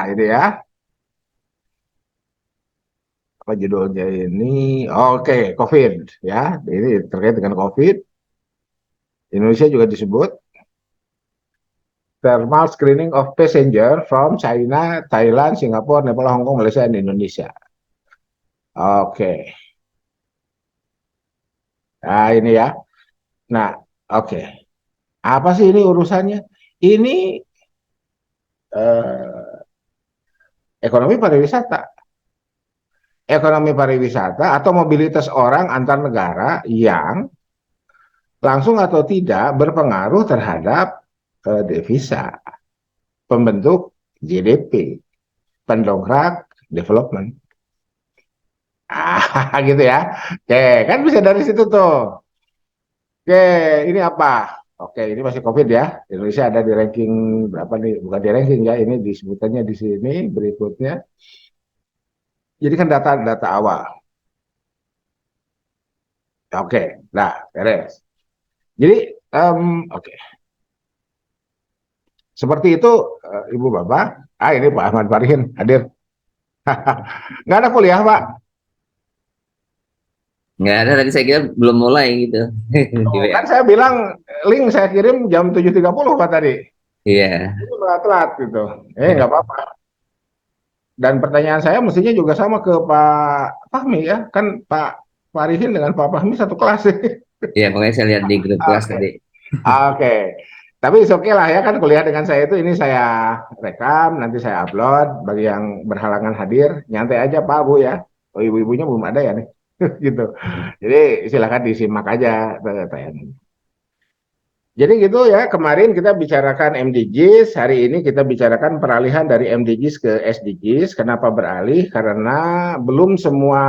ini ya. Apa judulnya ini? Oke, COVID ya. Ini terkait dengan COVID. Indonesia juga disebut thermal screening of passenger from China, Thailand, Singapura, Nepal, Hong Kong, Malaysia, dan Indonesia. Oke. Nah, ini ya. Nah, oke. Apa sih ini urusannya? Ini ekonomi pariwisata. Ekonomi pariwisata atau mobilitas orang antar negara yang langsung atau tidak berpengaruh terhadap devisa, pembentuk GDP, pendongkrak development. Gitu ya. Oke, kan bisa dari situ tuh. Oke, ini apa? Oke, ini masih COVID ya. Indonesia ada di ranking berapa nih? Bukan di ranking ya, ini disebutannya di sini berikutnya. Jadi kan data-data awal. Oke, nah, beres. Jadi, oke. Seperti itu, Ibu Bapak. Ini Pak Ahmad Farihin hadir. Nggak ada kuliah, Pak. Nggak ada, tadi saya kira belum mulai gitu. Kan saya bilang link saya kirim jam 7.30 Pak tadi. Iya. Itu telat gitu. Nggak apa-apa. Dan pertanyaan saya mestinya juga sama ke Pak Fahmi ya. Kan Pak Farihin dengan Pak Fahmi satu kelas. Iya, makanya saya lihat di grup kelas tadi. Oke. Tapi oke lah ya kan kuliah dengan saya itu ini saya rekam, nanti saya upload bagi yang berhalangan hadir, nyantai aja Pak Bu ya. Oh, ibu-ibunya belum ada ya nih. Gitu. Jadi silakan disimak aja tayangan. Jadi gitu ya, kemarin kita bicarakan MDGs, hari ini kita bicarakan peralihan dari MDGs ke SDGs. Kenapa beralih? Karena belum semua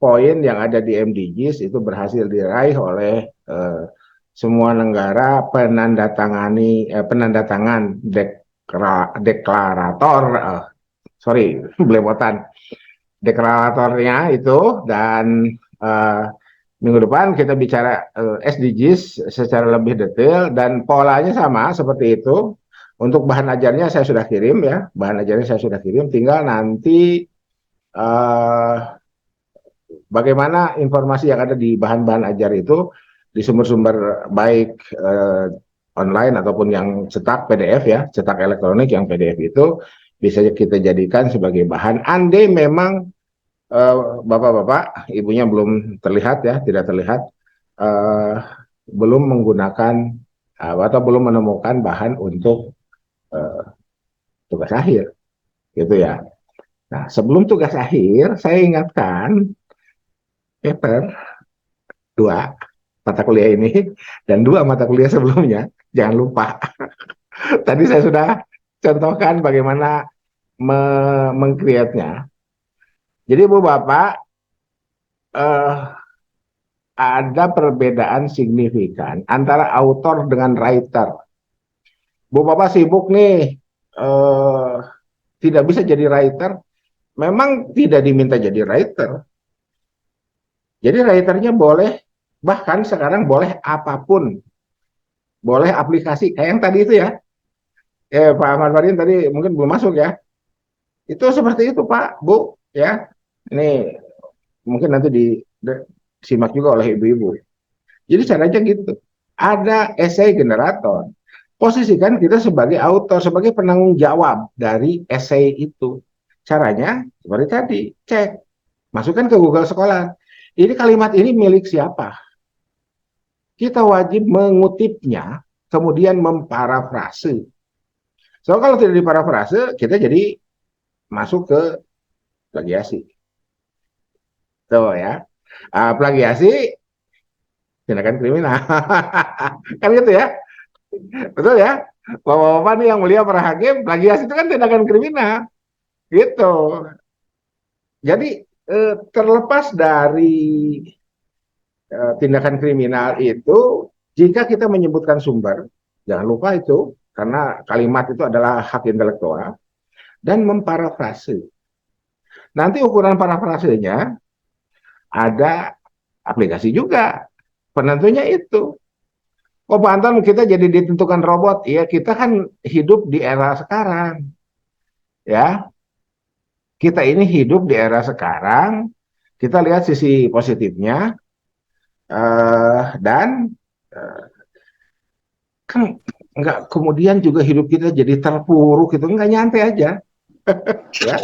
poin yang ada di MDGs itu berhasil diraih oleh semua negara penandatangan deklarator, belepotan deklaratornya itu dan minggu depan kita bicara SDGs secara lebih detail dan polanya sama seperti itu. Untuk bahan ajarnya saya sudah kirim ya, bahan ajarnya saya sudah kirim. Tinggal nanti Bagaimana informasi yang ada di bahan-bahan ajar itu di sumber-sumber baik online ataupun yang cetak PDF ya, cetak elektronik yang PDF itu bisa kita jadikan sebagai bahan. Andai memang bapak-bapak, ibunya belum terlihat ya, tidak terlihat, eh, belum menggunakan atau belum menemukan bahan untuk eh, tugas akhir, gitu ya. Nah, sebelum tugas akhir, saya ingatkan paper dua mata kuliah ini dan dua mata kuliah sebelumnya, jangan lupa. Tadi saya sudah contohkan bagaimana mengcreate-nya. Jadi Bu Bapak, eh, ada perbedaan signifikan antara author dengan writer. Bu Bapak sibuk nih, eh, tidak bisa jadi writer, memang tidak diminta jadi writer. Jadi writernya boleh, bahkan sekarang boleh apapun, boleh aplikasi kayak yang tadi itu ya. Pak Ahmad Farin tadi mungkin belum masuk ya. Itu seperti itu Pak, Bu, ya. Ini mungkin nanti disimak juga oleh ibu-ibu. Jadi caranya gitu. Ada essay generator. Posisikan kita sebagai author, sebagai penanggung jawab dari essay itu. Caranya seperti tadi, cek. Masukkan ke Google Scholar. Ini kalimat ini milik siapa? Kita wajib mengutipnya, kemudian memparafrase. So, kalau tidak diparafrase, kita jadi masuk ke plagiasi. Tuh ya. Plagiasi tindakan kriminal. Kan gitu ya. Betul ya. Bapak-bapak nih yang mulia para hakim, plagiasi itu kan tindakan kriminal. Gitu. Jadi terlepas dari tindakan kriminal itu, jika kita menyebutkan sumber, jangan lupa itu, karena kalimat itu adalah hak intelektual, dan memparafrase. Nanti ukuran parafrasenya ada aplikasi juga. Penentunya itu. Oh, Pak Anton, kita jadi ditentukan robot. Ya, kita kan hidup di era sekarang. Ya, kita ini hidup di era sekarang. Kita lihat sisi positifnya. Dan kan nggak kemudian juga hidup kita jadi terpuruk gitu. Nggak nyantai aja. Ya.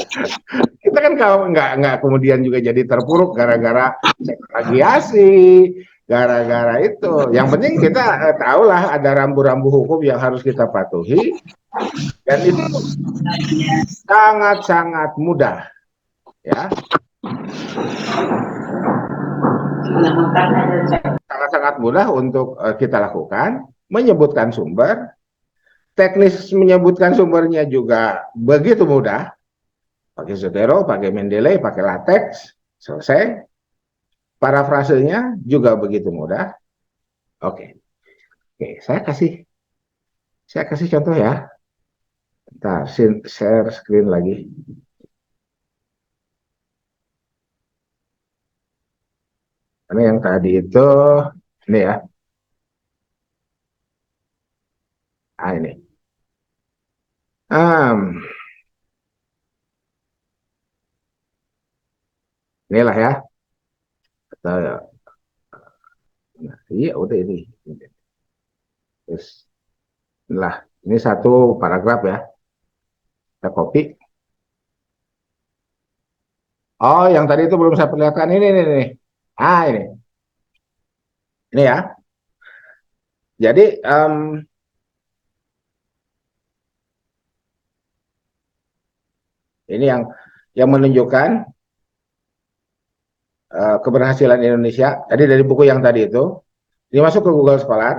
Kita kan kalau nggak kemudian juga jadi terpuruk gara-gara plagiasi, gara-gara itu. Yang penting kita tahulah ada rambu-rambu hukum yang harus kita patuhi, dan itu sangat-sangat mudah, ya. Sangat-sangat mudah untuk kita lakukan, menyebutkan sumber, teknis menyebutkan sumbernya juga begitu mudah. Pakai Zotero, pakai Mendeley, pakai latex, selesai. Parafrasenya juga begitu mudah. Oke, saya kasih contoh ya. Ntar share screen lagi. Karena yang tadi itu ini ya. Ini. Inilah ya. Nah, iya udah ini. Terus, inilah. Ini satu paragraf ya. Kita copy. Oh, yang tadi itu belum saya perlihatkan ini. Ini. Ini ya. Jadi, ini yang menunjukkan keberhasilan Indonesia. Tadi dari buku yang tadi itu, ini masuk ke Google Scholar,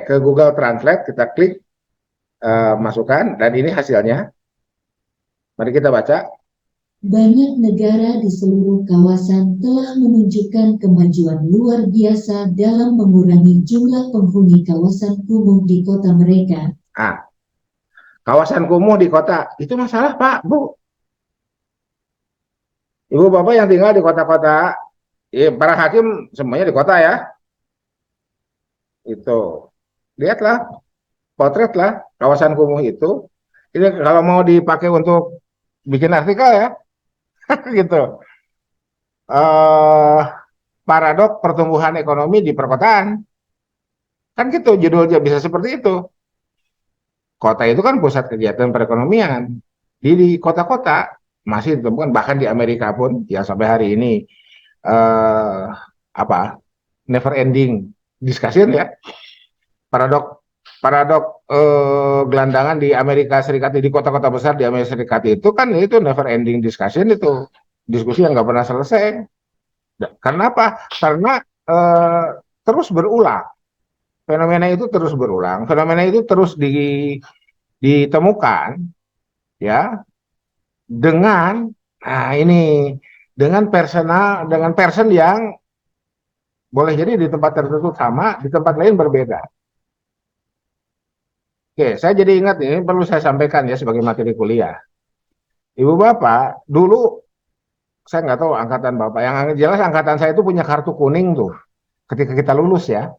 ke Google Translate, kita klik, masukkan, dan ini hasilnya. Mari kita baca. Banyak negara di seluruh kawasan telah menunjukkan kemajuan luar biasa dalam mengurangi jumlah penghuni kawasan kumuh di kota mereka. Kawasan kumuh di kota, itu masalah Pak, Bu. Ibu Bapak yang tinggal di kota-kota, para hakim semuanya di kota ya. Itu. Lihatlah, potretlah kawasan kumuh itu. Ini kalau mau dipakai untuk bikin artikel ya, gitu. eh, paradok pertumbuhan ekonomi di perkotaan. Kan gitu judulnya bisa seperti itu. Kota itu kan pusat kegiatan perekonomian. Di kota-kota masih ditemukan bahkan di Amerika pun yang sampai hari ini eh, apa never ending discussion ya. Paradok paradok gelandangan di Amerika Serikat di kota-kota besar di Amerika Serikat itu kan itu never ending discussion itu diskusi yang nggak pernah selesai. Karena apa? Karena eh, terus berulang. Fenomena itu terus berulang. Fenomena itu terus ditemukan ya dengan nah ini dengan person yang boleh jadi di tempat tertentu sama, di tempat lain berbeda. Oke, saya jadi ingat ini perlu saya sampaikan ya sebagai materi kuliah. Ibu Bapak, dulu saya nggak tahu angkatan Bapak, yang jelas angkatan saya itu punya kartu kuning tuh ketika kita lulus ya.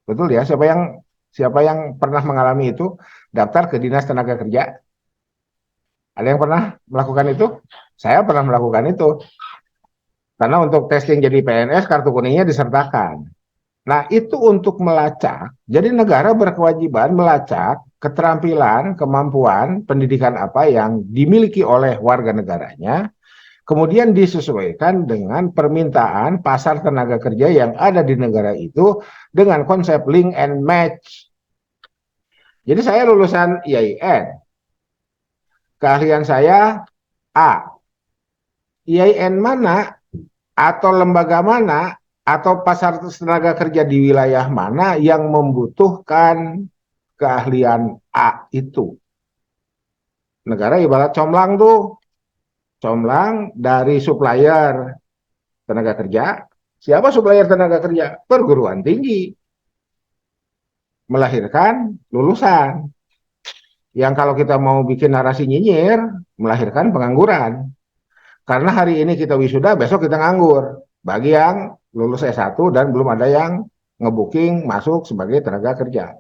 Betul ya, siapa yang pernah mengalami itu daftar ke Dinas Tenaga Kerja. Ada yang pernah melakukan itu? Saya pernah melakukan itu. Karena untuk testing jadi PNS kartu kuningnya disertakan. Nah, itu untuk melacak. Jadi negara berkewajiban melacak keterampilan, kemampuan, pendidikan apa yang dimiliki oleh warga negaranya, kemudian disesuaikan dengan permintaan pasar tenaga kerja yang ada di negara itu dengan konsep link and match. Jadi saya lulusan IAIN, keahlian saya A. IAIN mana atau lembaga mana atau pasar tenaga kerja di wilayah mana yang membutuhkan keahlian A itu. Negara ibarat comlang tuh, comlang dari supplier tenaga kerja. Siapa supplier tenaga kerja? Perguruan tinggi. Melahirkan lulusan. Yang kalau kita mau bikin narasi nyinyir, melahirkan pengangguran. Karena hari ini kita wisuda, besok kita nganggur. Bagi yang lulus S1 dan belum ada yang ngebooking masuk sebagai tenaga kerja.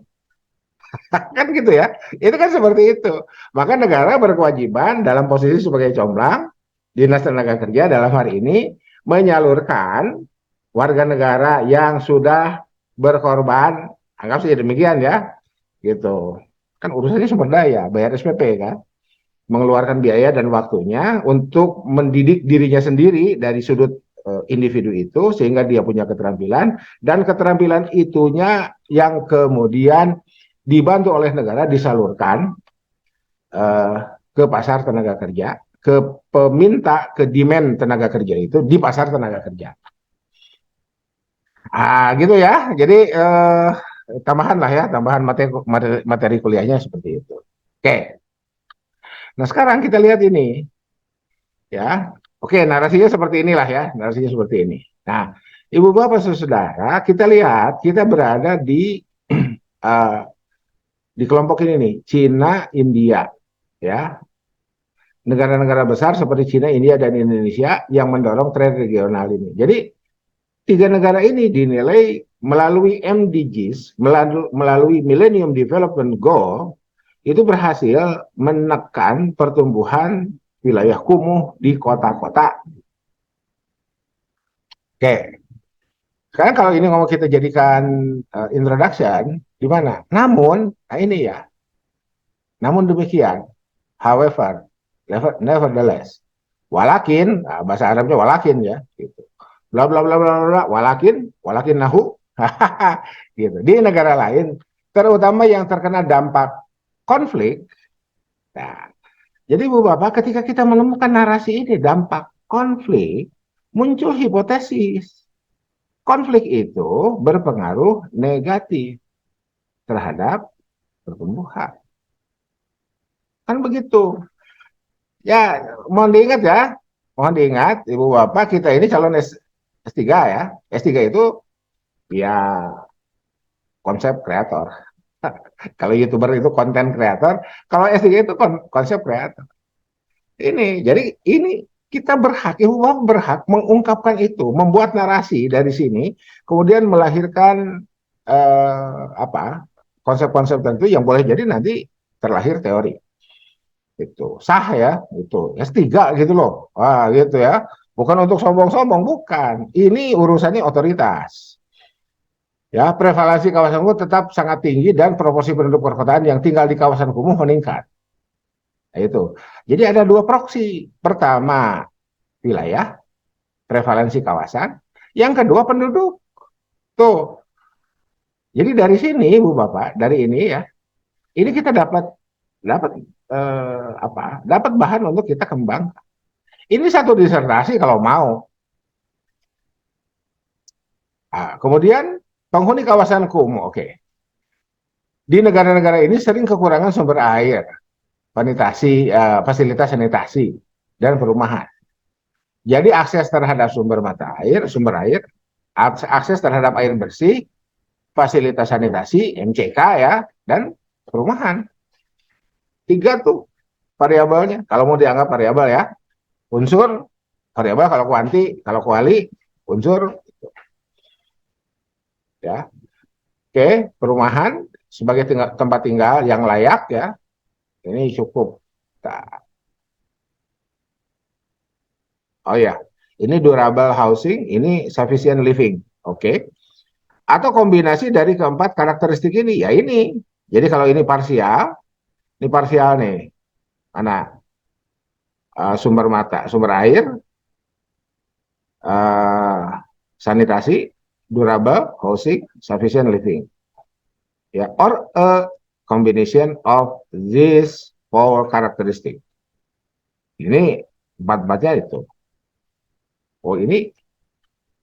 Kan gitu ya. Itu kan seperti itu. Maka negara berkewajiban dalam posisi sebagai comblang, Dinas Tenaga Kerja dalam hari ini menyalurkan warga negara yang sudah berkorban, anggap saja demikian ya, gitu. Kan urusannya sumber daya, bayar SPP kan, mengeluarkan biaya dan waktunya untuk mendidik dirinya sendiri dari sudut individu itu sehingga dia punya keterampilan dan keterampilan itunya yang kemudian dibantu oleh negara disalurkan uh, ke pasar tenaga kerja, ke peminta, ke demand tenaga kerja itu di pasar tenaga kerja. Gitu ya. Jadi tambahan lah ya, tambahan materi kuliahnya seperti itu. Oke. Nah sekarang kita lihat ini ya. Oke, narasinya seperti inilah ya, narasinya seperti ini. Nah, Ibu Bapak Saudara, kita lihat kita berada uh, di kelompok ini nih, Cina, India, ya. Negara-negara besar seperti Cina, India, dan Indonesia yang mendorong tren regional ini. Jadi tiga negara ini dinilai melalui MDGs, melalui Millennium Development Goal, itu berhasil menekan pertumbuhan wilayah kumuh di kota-kota. Oke, sekarang kalau ini ngomong kita jadikan introduction, di mana? Namun, nah ini ya, namun demikian, however, nevertheless, walakin, nah bahasa Arabnya walakin ya, gitu. Bla bla bla bla bla, walakin nahu, gitu. Di negara lain, terutama yang terkena dampak konflik. Nah, jadi Bu Bapak, ketika kita menemukan narasi ini dampak konflik, muncul hipotesis. Konflik itu berpengaruh negatif terhadap pertumbuhan. Kan begitu. Ya, mohon diingat ya. Mohon diingat, Ibu Bapak, kita ini calon S3 ya. S3 itu ya konsep kreator. Kalau YouTuber itu konten kreator, kalau S3 itu konsep kreator. Jadi ini kita berhak, Ibu Bapak berhak mengungkapkan itu, membuat narasi dari sini, kemudian melahirkan konsep-konsep tertentu yang boleh jadi nanti terlahir teori. Itu sah ya, itu S3 gitu loh. Gitu ya. Bukan untuk sombong-sombong, bukan. Ini urusannya otoritas. Ya, prevalensi kawasan kumuh tetap sangat tinggi dan proporsi penduduk perkotaan yang tinggal di kawasan kumuh meningkat. Nah, itu. Jadi ada dua proksi. Pertama, wilayah, prevalensi kawasan. Yang kedua, penduduk. Tuh. Jadi dari sini, Bu Bapak, dari ini ya, ini kita dapat dapat dapat bahan untuk kita kembang. Ini satu disertasi kalau mau. Nah, kemudian penghuni kawasan kumuh, oke. Di negara-negara ini sering kekurangan sumber air, fasilitas sanitasi dan perumahan. Jadi akses terhadap sumber air, akses terhadap air bersih, fasilitas sanitasi, MCK ya, dan perumahan. Tiga tuh variabelnya. Kalau mau dianggap variabel ya, unsur variabel kalau kalau kuali unsur ya. Oke, perumahan sebagai tempat tinggal yang layak ya, ini cukup. Nah, oh ya, ini durable housing, ini sufficient living, oke. Atau kombinasi dari keempat karakteristik ini, ya ini. Jadi kalau ini parsial nih, mana sumber air, uh, sanitasi, durable housing, sufficient living, ya, or a combination of these four characteristic. Ini empat-empatnya itu. Oh ini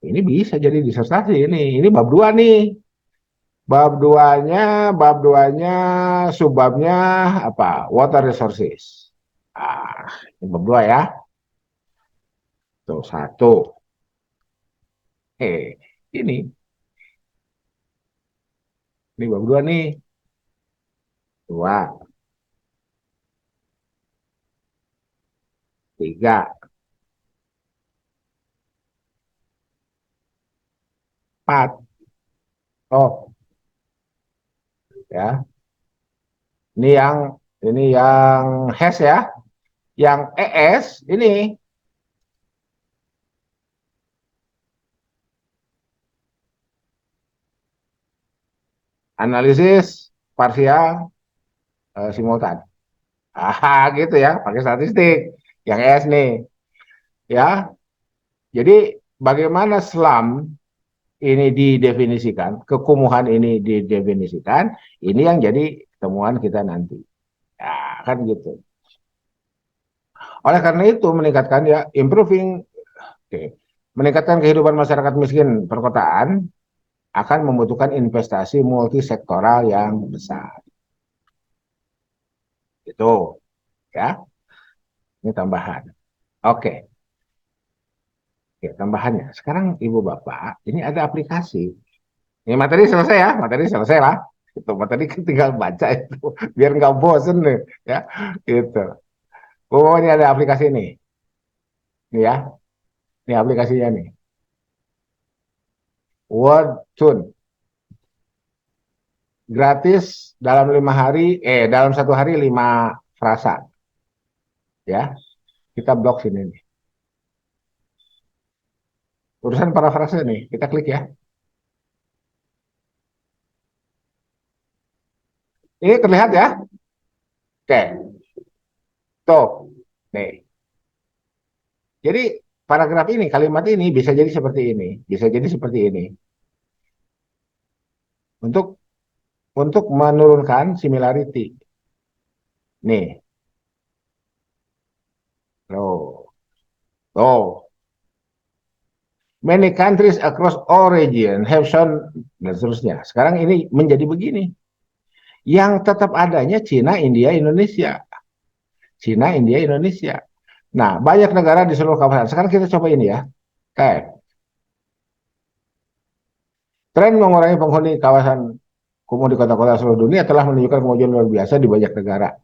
bisa jadi disertasi ini bab 2 nih. Bab duanya subbabnya apa? Water resources. Ini bab 2 ya. Tuh satu. Ini bab 2 nih. Dua, tiga, empat. Oh ya. Ini yang HES ya. Yang ES ini analisis parsial simultan. Gitu ya, pakai statistik. Yang ES nih, ya. Jadi bagaimana SLAM ini didefinisikan, kekumuhan ini didefinisikan, ini yang jadi temuan kita nanti. Ya, kan gitu. Oleh karena itu meningkatkan ya meningkatkan kehidupan masyarakat miskin perkotaan akan membutuhkan investasi multisektoral yang besar. Itu ya. Ini tambahan. Oke. Oke, tambahannya. Sekarang Ibu Bapak, ini ada aplikasi. Ini materi selesai ya, materi selesai lah. Itu materi kan tinggal baca itu, biar nggak bosen nih, ya. Gitu. Oh, ini ada aplikasi nih, nih ya. Ini aplikasinya nih. Word Tune, gratis dalam 1 hari 5 frasa, ya. Kita blok sini nih. Urusan parafrase nih, kita klik ya. Ini terlihat ya. Oke, tuh, nih. Jadi paragraf ini, kalimat ini bisa jadi seperti ini, bisa jadi seperti ini. Untuk menurunkan similarity. Nih, loh, loh. Many countries across all regions have shown dan seterusnya. Sekarang ini menjadi begini. Yang tetap adanya Cina, India, Indonesia. Cina, India, Indonesia. Nah, banyak negara di seluruh kawasan. Sekarang kita coba ini ya. Tren mengurangi penghuni kawasan kumuh di kota-kota seluruh dunia telah menunjukkan kemajuan luar biasa di banyak negara.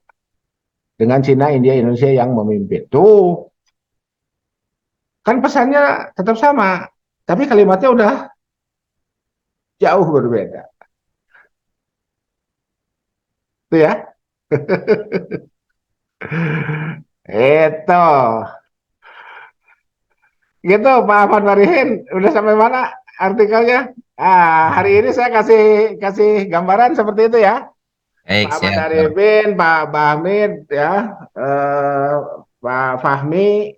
Dengan Cina, India, Indonesia yang memimpin. Tuh, kan pesannya tetap sama. Tapi kalimatnya udah jauh berbeda. Tuh ya. Itu. Gitu, Pak Ahmad Marihin. Udah sampai mana artikelnya? Hari ini saya kasih kasih gambaran seperti itu ya. Pak Baik, Ahmad siap, Prof. Arifin, Pak Bahmid, ya, Pak Fahmi,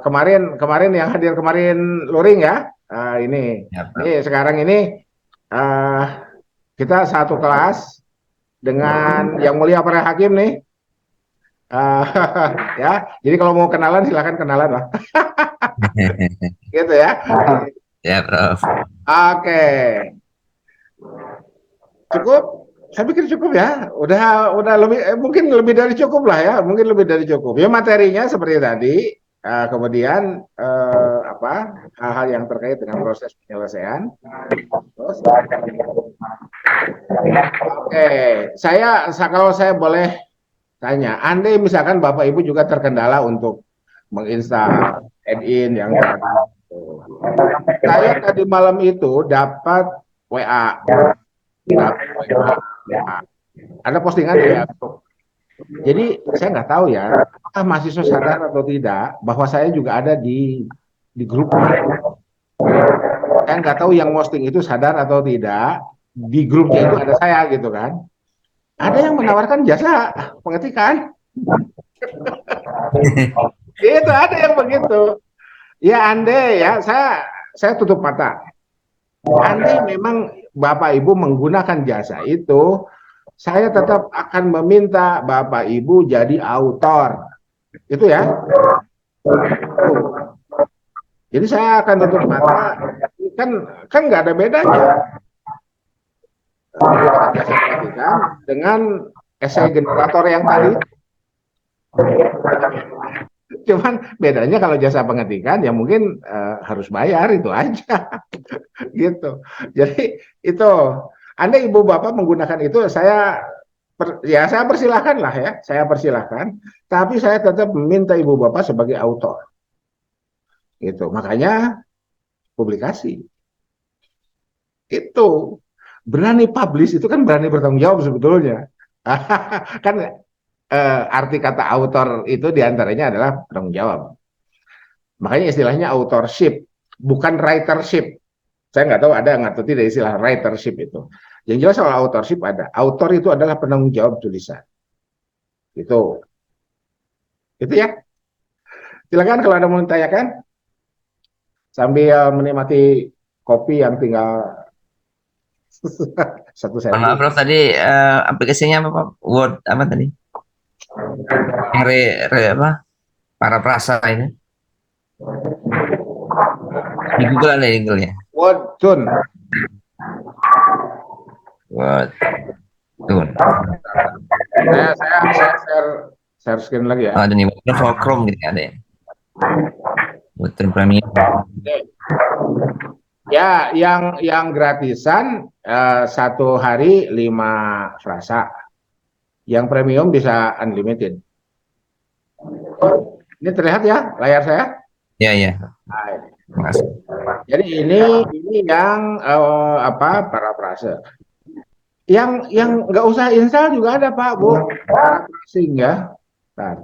kemarin kemarin yang hadir kemarin luring ya. Ini Siap, ini Prof. sekarang ini eh, kita satu kelas dengan yang mulia para hakim nih. Eh, ya, jadi kalau mau kenalan silahkan kenalan lah, gitu ya. Siap, Prof. Oke, cukup. Saya pikir cukup ya. Udah lebih, mungkin lebih dari cukup lah ya. Mungkin lebih dari cukup. Ya materinya seperti tadi. Kemudian apa hal-hal yang terkait dengan proses penyelesaian. Terus, oke, kalau saya boleh tanya, andai misalkan Bapak Ibu juga terkendala untuk menginstal add-in yang tadi. Saya tadi malam itu dapat WA, dapat WA. Ada postingan di Facebook. Jadi saya nggak tahu ya, apakah mahasiswa sadar atau tidak bahwa saya juga ada di grupnya. Saya nggak tahu yang posting itu sadar atau tidak. Di grupnya itu ada saya gitu kan. Ada yang menawarkan jasa pengetikan. Itu ada yang begitu. Ya andai ya, saya tutup mata. Andai memang Bapak Ibu menggunakan jasa itu, saya tetap akan meminta Bapak Ibu jadi autor. Itu ya. Jadi saya akan tutup mata. Kan kan nggak ada bedanya jasa pengetikan dengan esai generator yang tadi. Cuman bedanya kalau jasa pengetikan ya mungkin harus bayar itu aja gitu. Jadi itu Anda Ibu Bapak menggunakan itu saya persilahkan lah ya, saya persilahkan, tapi saya tetap meminta Ibu Bapak sebagai autor. Gitu. Makanya publikasi. Itu berani publish itu kan berani bertanggung jawab sebetulnya. Kan arti kata autor itu diantaranya adalah bertanggung jawab. Makanya istilahnya authorship, bukan writership. Saya nggak tahu ada nggak atau tidak istilah writership itu. Yang jelas soal authorship ada. Autor itu adalah penanggung jawab tulisan. Itu. Itu ya. Silakan kalau ada mau ditanyakan sambil menikmati kopi yang tinggal satu Mohon maaf, sendok. Prof. Tadi aplikasinya apa, Prof? Word apa tadi? Yang apa? Para prasa ini. Di Google ada di Google-nya. Wordtun. Word. Tuh. Saya share screen lagi ya. Oh, ada nih. Word Chrome gitu ada ya. Word Premium. Ya, yang gratisan satu hari 5 frasa. Yang premium bisa unlimited. Ini terlihat ya layar saya? Ya, ya. Nah, Makasih. jadi ini yang apa parafrase. Yang nggak usah install juga ada Pak Bu. Paraphrasing ya. Tar.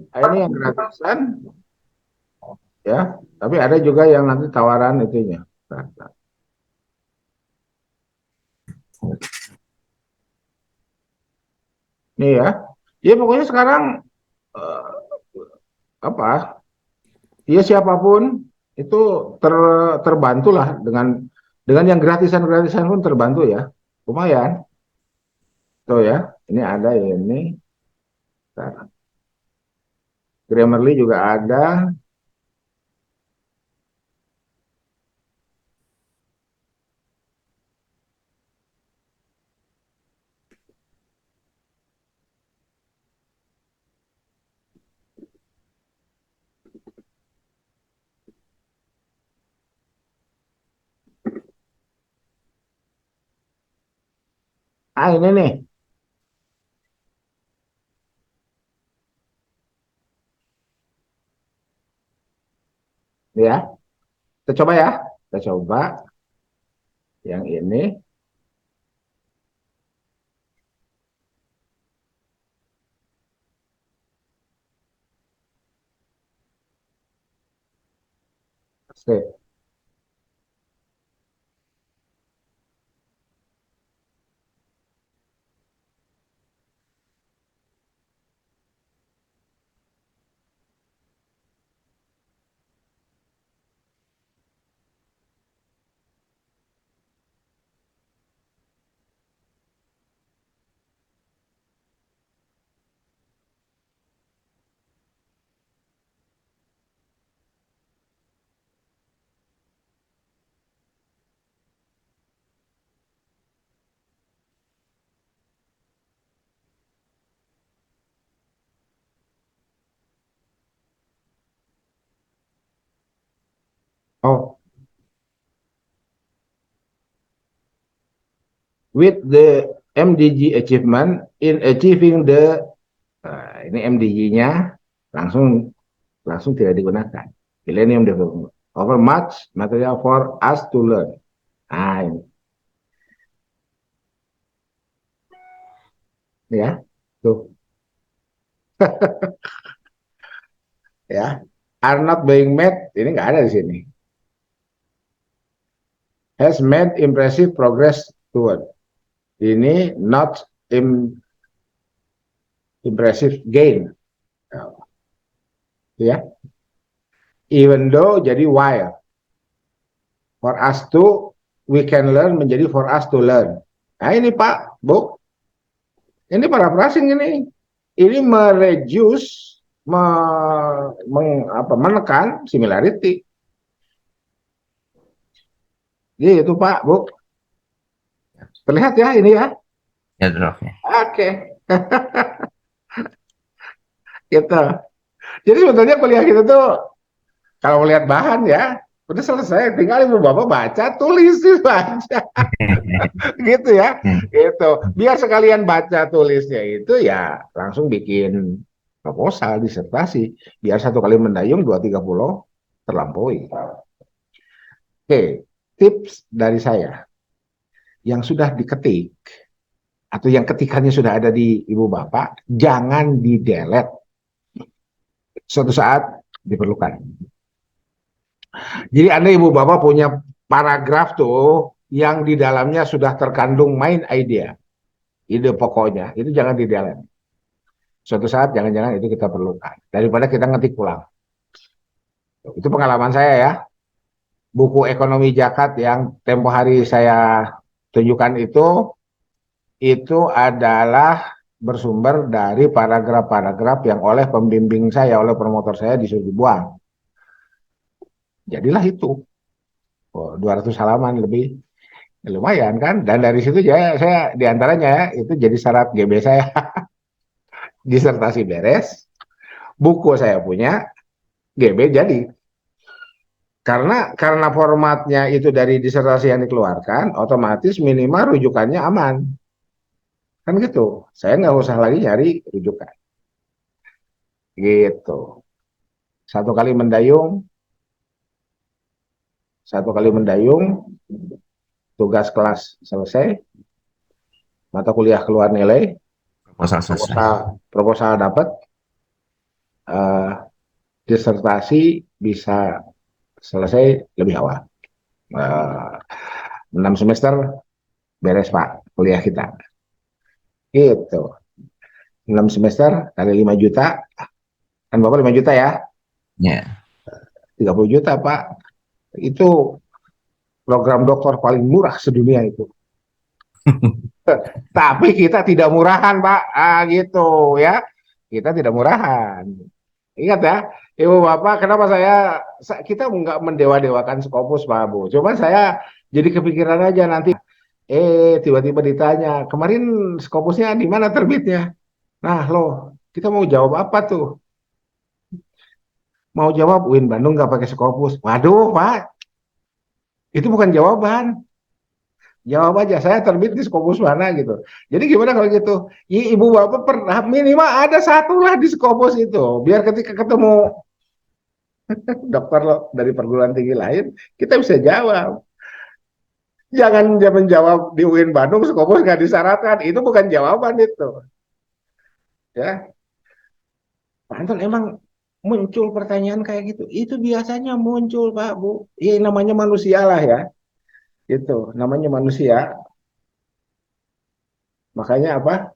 Nah, ini yang gratisan ya, tapi ada juga yang nanti tawaran itunya. Tar. Nih ya. Ya pokoknya sekarang eh, apa? Ya siapapun itu terbantu lah dengan yang gratisan pun terbantu ya. Lumayan. Tuh ya. Ini ada ya ini. Tar. Grammarly juga ada. Ini nih, ya. Kita coba ya. Kita coba yang ini. Oke. Oh, with the MDG achievement in achieving the ini MDG-nya langsung langsung tidak digunakan. Millennium Development. Over much material for us to learn. Ini. Ya, tuh. Ya, are not being met, ini nggak ada di sini. Has made impressive progress toward. Ini not impressive gain. Ya. Even though jadi while. For us to, we can learn menjadi for us to learn. Nah ini Pak, Bu. Ini paraphrasing ini. Ini mereduce, menekan similarity. Gitu Pak, Bu. Terlihat ya ini ya? Ya, draftnya. Oke. Gitu. Jadi sebetulnya kuliah kita tuh kalau melihat bahan ya, udah selesai. Tinggal ibu bapak baca, tulis, baca. Gitu ya. Gitu. Biar sekalian baca tulisnya itu ya langsung bikin proposal, disertasi. Biar satu kali mendayung, 2-3 pulau terlampaui. Oke, tips dari saya. Yang sudah diketik, atau yang ketikannya sudah ada di ibu bapak, jangan di-delete. Suatu saat diperlukan. Jadi Anda ibu bapak punya paragraf tuh yang di dalamnya sudah terkandung main idea, ide pokoknya, itu jangan di-delete. Suatu saat jangan-jangan itu kita perlukan. Daripada kita ngetik pulang. Itu pengalaman saya ya. Buku ekonomi zakat yang tempo hari saya tunjukkan itu adalah bersumber dari paragraf-paragraf yang oleh pembimbing saya, oleh promotor saya disuruh dibuang. Jadilah itu. 200 halaman lebih. Lumayan kan? Dan dari situ saya diantaranya ya, itu jadi syarat GB saya. Disertasi beres, buku saya punya, GB jadi. Karena formatnya itu dari disertasi yang dikeluarkan, otomatis minimal rujukannya aman. Kan gitu. Saya nggak usah lagi nyari rujukan. Gitu. Satu kali mendayung, tugas kelas selesai, mata kuliah keluar nilai, Proposal selesai. proposal dapat, disertasi bisa selesai lebih awal. 6 semester beres Pak kuliah kita. Gitu. 6 semester kali 5 juta, kan Bapak 5 juta ya? Ya. 30 juta Pak. Itu program doktor paling murah sedunia itu. Tapi kita tidak murahan Pak, gitu ya. Kita tidak murahan. Ingat ya, Ibu Bapak, kenapa kita nggak mendewa-dewakan Scopus Pak Bu. Cuma saya jadi kepikiran aja nanti, tiba-tiba ditanya, kemarin Scopusnya di mana terbitnya? Nah loh, kita mau jawab apa tuh? Mau jawab UIN Bandung nggak pakai Scopus. Waduh Pak, itu bukan jawaban. Jawab aja, saya terbit di Scopus mana gitu. Jadi gimana kalau gitu? Ibu bapak pernah minimal ada satu lah di Scopus itu. Biar ketika ketemu dokter dari perguruan tinggi lain, kita bisa jawab. Jangan menjawab di UIN Bandung, Scopus nggak disyaratkan. Itu bukan jawaban itu. Ya, Pak Anton, emang muncul pertanyaan kayak gitu? Itu biasanya muncul, Pak, Bu. Ya, namanya manusia lah ya. Itu, namanya manusia. Makanya apa?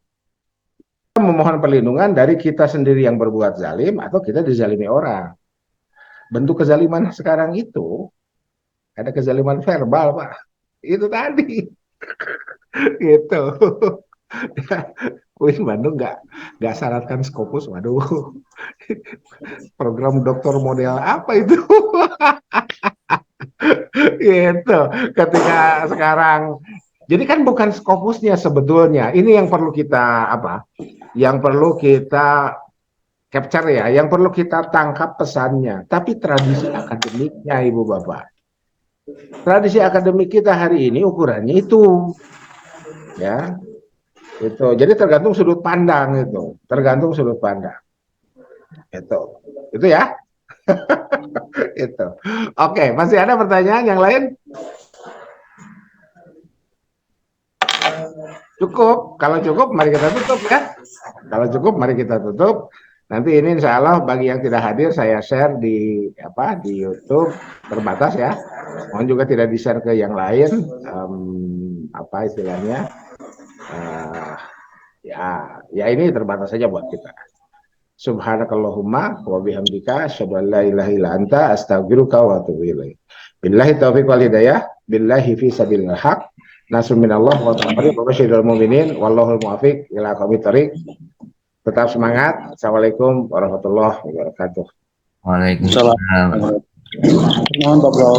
Kita memohon perlindungan dari kita sendiri yang berbuat zalim atau kita dizalimi orang. Bentuk kezaliman sekarang itu ada kezaliman verbal, Pak. Itu tadi. Gitu. Wih, Bandung nggak syaratkan Scopus, waduh. Program dokter model apa itu? Gitu. Ketika sekarang, jadi kan bukan Scopusnya sebetulnya. Ini yang perlu kita apa? Yang perlu kita capture ya, yang perlu kita tangkap pesannya. Tapi tradisi akademiknya, Ibu Bapak. Tradisi akademik kita hari ini ukurannya itu, ya. Itu. Jadi tergantung sudut pandang itu, tergantung sudut pandang. Itu ya. Itu. Oke, masih ada pertanyaan yang lain? Cukup. Kalau cukup, mari kita tutup ya. Kalau cukup, mari kita tutup. Nanti ini insya Allah bagi yang tidak hadir saya share di di YouTube terbatas ya. Mohon juga tidak di-share ke yang lain. Apa istilahnya? Ya ini terbatas saja buat kita. Subhanakallahumma wa bihamdika asyhadu an la ilaha illa anta astaghfiruka wa atubu ilaik. Billahi taufiq wal hidayah, billahi fi sabilil haq. Nasrun minallah wa tawfiq wa basyiril mu'minin wallahul muwaffiq ila aqwamit thoriq. Tetap semangat. Assalamualaikum warahmatullahi wabarakatuh. Waalaikumsalam. Mohon, Pak Bro.